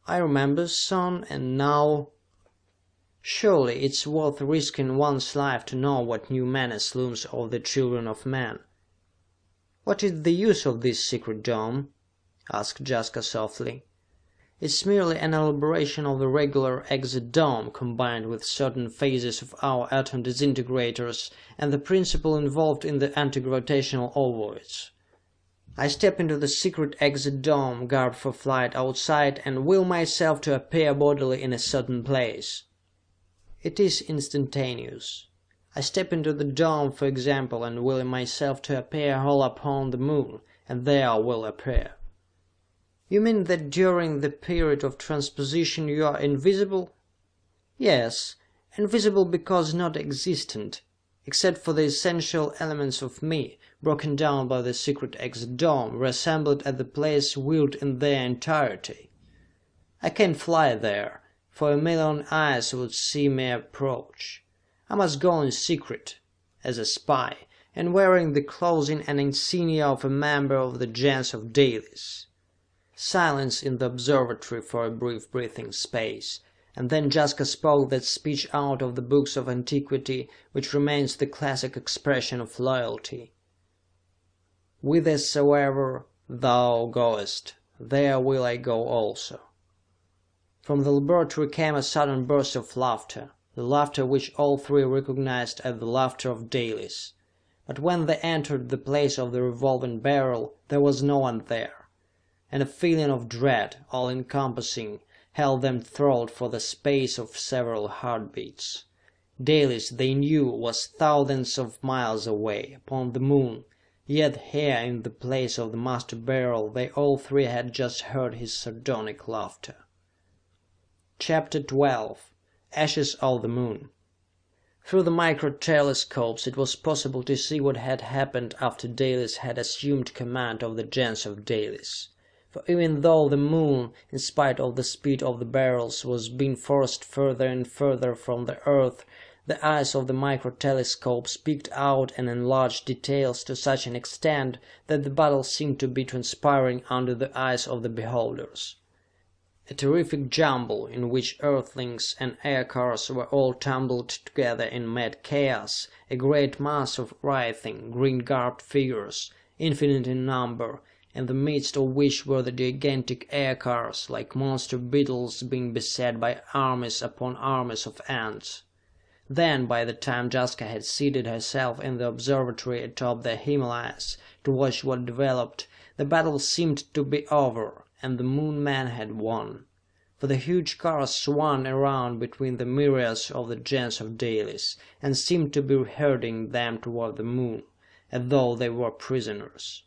"I remember, son, and now... Surely it's worth risking one's life to know what new menace looms over the children of men." "What is the use of this secret dome?" asked Jaska softly. "It's merely an elaboration of the regular exit dome, combined with certain phases of our atom disintegrators and the principle involved in the anti-gravitational ovoids. I step into the secret exit dome, guard for flight outside, and will myself to appear bodily in a certain place. It is instantaneous. I step into the dome, for example, and will myself to appear whole upon the Moon, and there I will appear." "You mean that during the period of transposition you are invisible?" "Yes, invisible because not existent, except for the essential elements of me, broken down by the secret exit dome, reassembled at the place willed in their entirety. I can't fly there, for a million eyes would see me approach. I must go in secret, as a spy, and wearing the clothing and insignia of a member of the gens of Dalis. Silence in the observatory for a brief breathing space, and then Jaska spoke that speech out of the books of antiquity which remains the classic expression of loyalty. "Whithersoever thou goest, there will I go also." From the laboratory came a sudden burst of laughter, the laughter which all three recognized as the laughter of Dalis. But when they entered the place of the revolving barrel, there was no one there, and a feeling of dread, all-encompassing, held them thralled for the space of several heartbeats. Dalis, they knew, was thousands of miles away, upon the Moon, yet here in the place of the Master Beryl they all three had just heard his sardonic laughter. Chapter 12. Ashes of the Moon. Through the micro telescopes it was possible to see what had happened after Dalis had assumed command of the Gens of Dalis. For even though the Moon, in spite of the speed of the barrels, was being forced further and further from the Earth, the eyes of the micro telescopes picked out and enlarged details to such an extent that the battle seemed to be transpiring under the eyes of the beholders. A terrific jumble, in which Earthlings and aircars were all tumbled together in mad chaos, a great mass of writhing, green-garbed figures, infinite in number, in the midst of which were the gigantic aircars, like monster beetles being beset by armies upon armies of ants. Then, by the time Jaska had seated herself in the observatory atop the Himalayas to watch what developed, the battle seemed to be over, and the Moon man had won. For the huge cars swung around between the myriads of the Gens of Dalis, and seemed to be herding them toward the Moon, as though they were prisoners.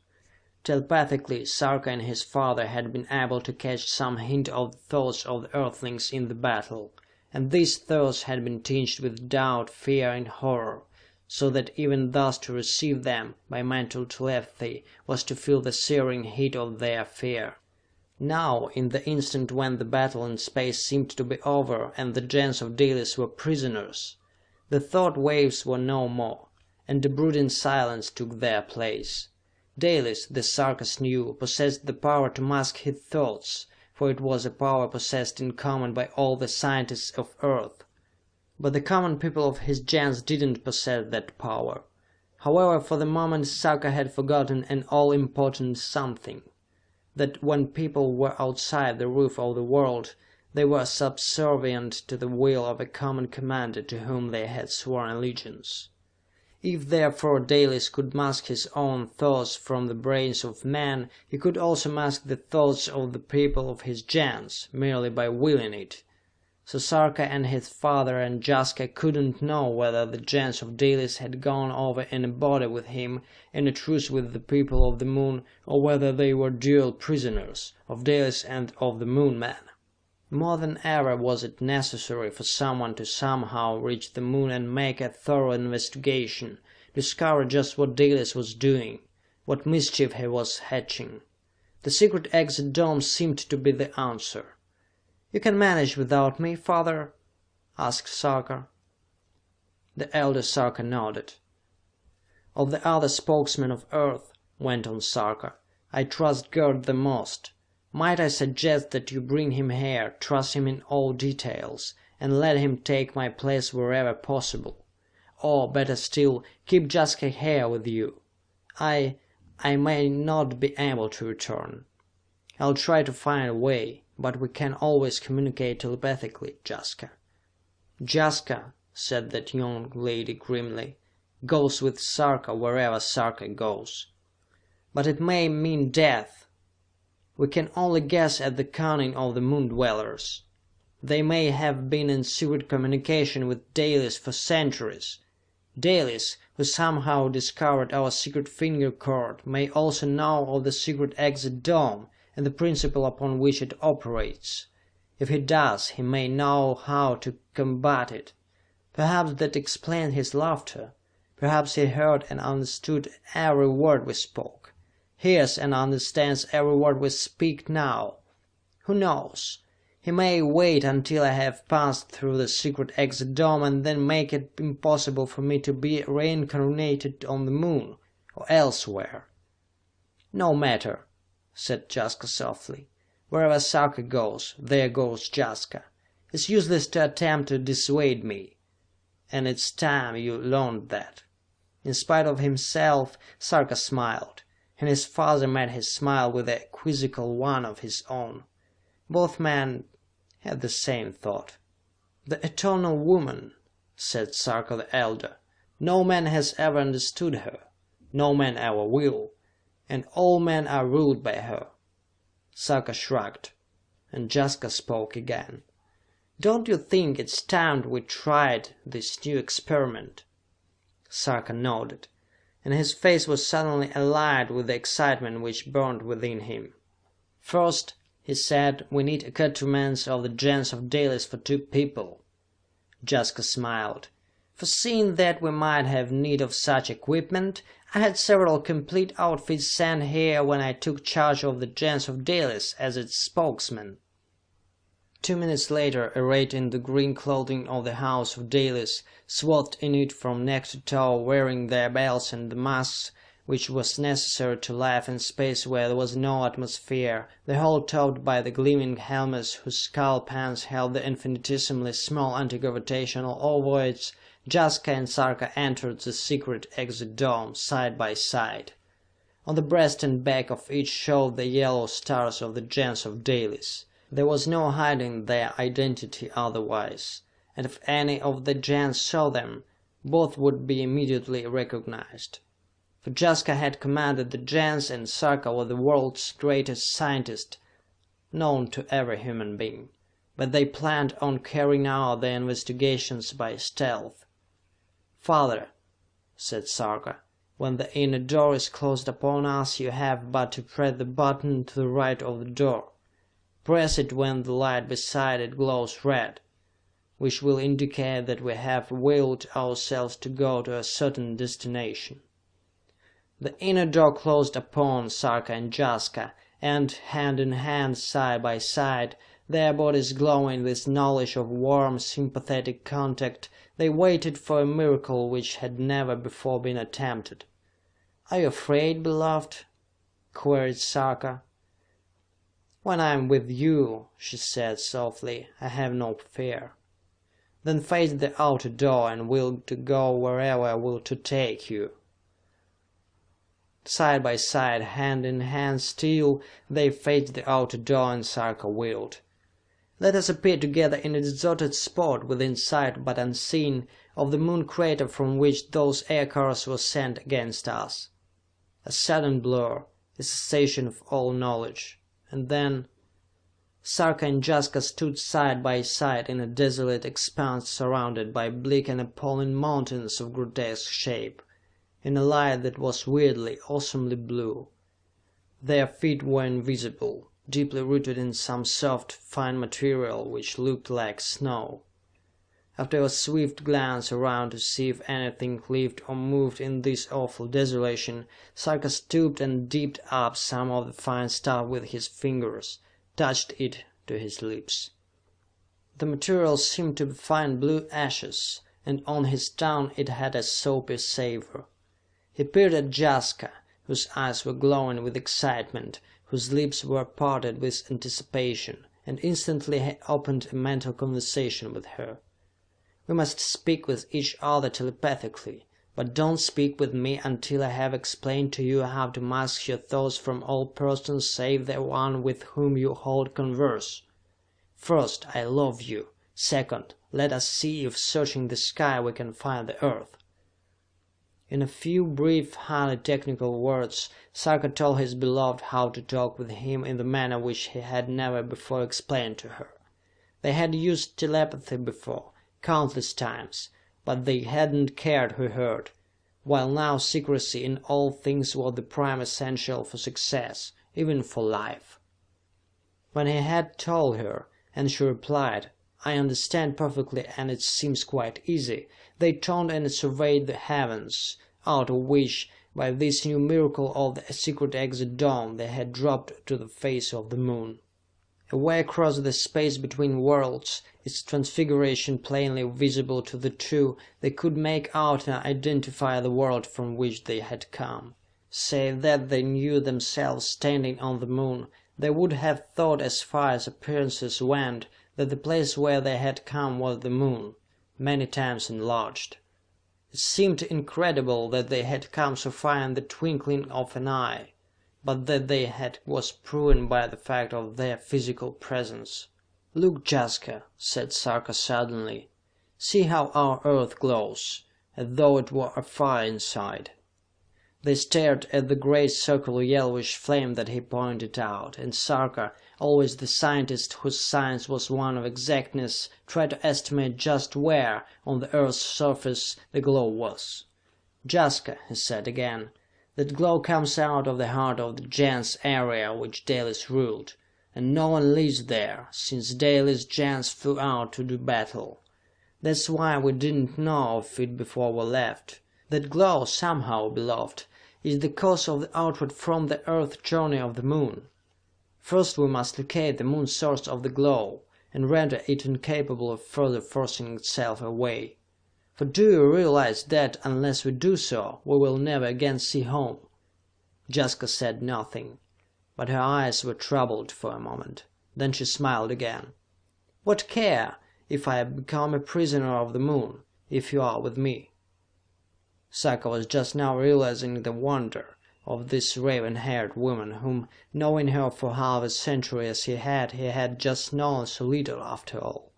Telepathically, Sarka and his father had been able to catch some hint of the thoughts of the Earthlings in the battle, and these thoughts had been tinged with doubt, fear, and horror, so that even thus to receive them, by mental telepathy, was to feel the searing heat of their fear. Now, in the instant when the battle in space seemed to be over and the Gens of Dalis were prisoners, the thought waves were no more, and a brooding silence took their place. Dalis, the Sarkas knew, possessed the power to mask his thoughts, for it was a power possessed in common by all the scientists of Earth. But the common people of his gens didn't possess that power. However, for the moment Sarka had forgotten an all-important something. That when people were outside the roof of the world, they were subservient to the will of a common commander to whom they had sworn allegiance. If therefore Dalis could mask his own thoughts from the brains of men, he could also mask the thoughts of the people of his gens, merely by willing it. So Sarka and his father and Jaska couldn't know whether the Gens of Dalis had gone over in a body with him, in a truce with the people of the Moon, or whether they were dual prisoners, of Dalis and of the Moon man. More than ever was it necessary for someone to somehow reach the Moon and make a thorough investigation, discover just what Dalis was doing, what mischief he was hatching. The secret exit dome seemed to be the answer. "You can manage without me, father?" asked Sarka. The elder Sarka nodded. "Of the other spokesmen of Earth," went on Sarka, "I trust Gerd the most. Might I suggest that you bring him here, trust him in all details, and let him take my place wherever possible? Or, better still, keep Jaska here with you. I may not be able to return. I'll try to find a way, but we can always communicate telepathically, Jaska." "Jaska," said that young lady grimly, "goes with Sarka wherever Sarka goes. But it may mean death. We can only guess at the cunning of the Moon dwellers. They may have been in secret communication with Dalis for centuries. Dalis, who somehow discovered our secret finger cord, may also know of the secret exit dome and the principle upon which it operates. If he does, he may know how to combat it. Perhaps that explained his laughter. Perhaps he heard and understood every word we spoke. Hears and understands every word we speak now. Who knows? He may wait until I have passed through the secret exit dome and then make it impossible for me to be reincarnated on the Moon, or elsewhere." "No matter," said Jaska softly. Wherever Sarka goes, there goes Jaska. It's useless to attempt to dissuade me, and it's time you learned that." In spite of himself, Sarka smiled, and his father met his smile with a quizzical one of his own. Both men had the same thought. "The eternal woman," said Sarka the elder. "No man has ever understood her. No man ever will. And all men are ruled by her." Sarka shrugged, and Jaska spoke again. "Don't you think it's time we tried this new experiment?" Sarka nodded, and his face was suddenly alight with the excitement which burned within him. "First," he said, "we need accoutrements of the Gens of Dalis for 2 people." Jaska smiled. "Foreseeing that we might have need of such equipment, I had several complete outfits sent here when I took charge of the Gens of Dalis as its spokesman." 2 minutes later, arrayed in the green clothing of the House of Dalis, swathed in it from neck to toe, wearing their belts and the masks which was necessary to life in space where there was no atmosphere, the whole topped by the gleaming helmets whose skull pans held the infinitesimally small anti-gravitational ovoids, Jaska and Sarka entered the secret exit dome, side by side. On the breast and back of each showed the yellow stars of the Gens of Dalis. There was no hiding their identity otherwise, and if any of the Gens saw them, both would be immediately recognized. For Jaska had commanded the Gens, and Sarka was the world's greatest scientist known to every human being, but they planned on carrying out their investigations by stealth. "Father," said Sarka, "when the inner door is closed upon us, you have but to press the button to the right of the door. Press it when the light beside it glows red, which will indicate that we have willed ourselves to go to a certain destination." The inner door closed upon Sarka and Jaska, and, hand in hand, side by side, their bodies glowing with knowledge of warm, sympathetic contact, they waited for a miracle which had never before been attempted. "Are you afraid, beloved?" queried Sarka. "When I am with you," she said softly, "I have no fear." "Then face the outer door, and will to go wherever I will to take you." Side by side, hand in hand still, they faced the outer door, and Sarka willed. "Let us appear together in a deserted spot, within sight but unseen of the moon crater from which those aircars were sent against us." A sudden blur, a cessation of all knowledge, and then Sarka and Jaska stood side by side in a desolate expanse surrounded by bleak and appalling mountains of grotesque shape, in a light that was weirdly, awesomely blue. Their feet were invisible, deeply rooted in some soft, fine material which looked like snow. After a swift glance around to see if anything lived or moved in this awful desolation, Sarka stooped and dipped up some of the fine stuff with his fingers, touched it to his lips. The material seemed to be fine blue ashes, and on his tongue it had a soapy savor. He peered at Jaska, whose eyes were glowing with excitement, whose lips were parted with anticipation, and instantly he opened a mental conversation with her. "We must speak with each other telepathically, but don't speak with me until I have explained to you how to mask your thoughts from all persons save the one with whom you hold converse. First, I love you. Second, let us see if searching the sky we can find the earth." In a few brief, highly technical words, Sarka told his beloved how to talk with him in the manner which he had never before explained to her. They had used telepathy before, countless times, but they hadn't cared who heard, while now secrecy in all things was the prime essential for success, even for life. When he had told her, and she replied, "I understand perfectly and it seems quite easy," they turned and surveyed the heavens, out of which, by this new miracle of the secret exit dome, they had dropped to the face of the moon. Away across the space between worlds, its transfiguration plainly visible to the two, they could make out and identify the world from which they had come. Save that they knew themselves standing on the moon, They would have thought, as far as appearances went, that the place where they had come was the Moon, many times enlarged. It seemed incredible that they had come so far in the twinkling of an eye, but that they had was proven by the fact of their physical presence. "Look, Jaska," said Sarka suddenly. "See how our Earth glows, as though it were afire inside." They stared at the great circular yellowish flame that he pointed out, and Sarka, always the scientist whose science was one of exactness, tried to estimate just where, on the Earth's surface, the glow was. "Jaska," he said again, "that glow comes out of the heart of the Gens area which Dalis ruled, and no one lives there, since Dalis' Gens flew out to do battle. That's why we didn't know of it before we left. That glow, somehow, beloved, is the cause of the outward from the Earth journey of the Moon. First we must locate the Moon's source of the glow, and render it incapable of further forcing itself away. For do you realize that, unless we do so, we will never again see home?" Jaska said nothing, but her eyes were troubled for a moment. Then she smiled again. "What care, if I become a prisoner of the Moon, if you are with me?" Sarka was just now realizing the wonder of this raven-haired woman, whom, knowing her for half a century as he had just known so little after all.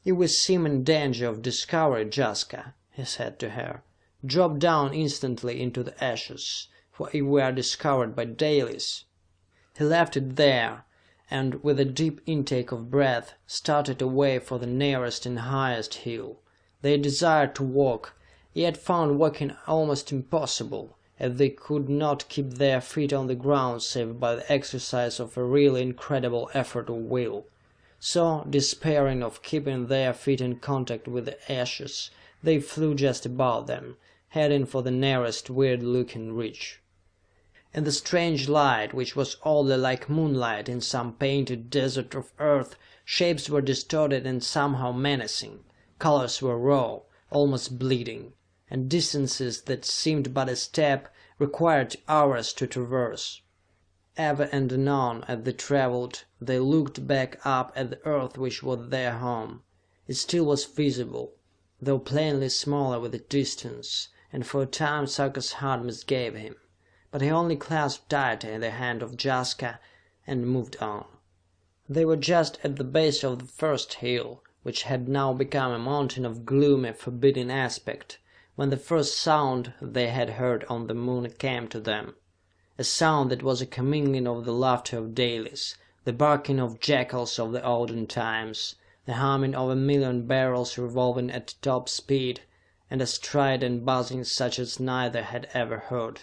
"If we seem in danger of discovery, Jaska," he said to her, "drop down instantly into the ashes, for if we are discovered by Dalis—" He left it there, and, with a deep intake of breath, started away for the nearest and highest hill. They desired to walk, yet found walking almost impossible, as they could not keep their feet on the ground save by the exercise of a really incredible effort of will. So, despairing of keeping their feet in contact with the ashes, they flew just above them, heading for the nearest weird-looking ridge. In the strange light, which was oddly like moonlight in some painted desert of Earth, shapes were distorted and somehow menacing, colors were raw, almost bleeding, and distances that seemed but a step required hours to traverse. Ever and anon, as they traveled, they looked back up at the Earth which was their home. It still was visible, though plainly smaller with the distance, and for a time Sarka's heart misgave him. But he only clasped tighter the hand of Jaska and moved on. They were just at the base of the first hill, which had now become a mountain of gloomy, forbidding aspect, when the first sound they had heard on the Moon came to them. A sound that was a commingling of the laughter of Dalis, the barking of jackals of the olden times, the humming of a million barrels revolving at top speed, and a strident buzzing such as neither had ever heard.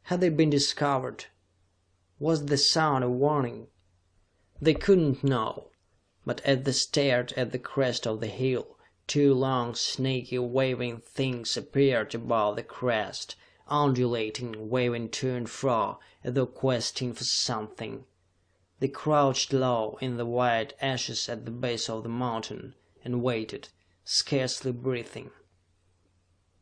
Had they been discovered? Was the sound a warning? They couldn't know, but as they stared at the crest of the hill, two long, snaky, waving things appeared above the crest, undulating, waving to and fro, as though questing for something. They crouched low in the white ashes at the base of the mountain, and waited, scarcely breathing.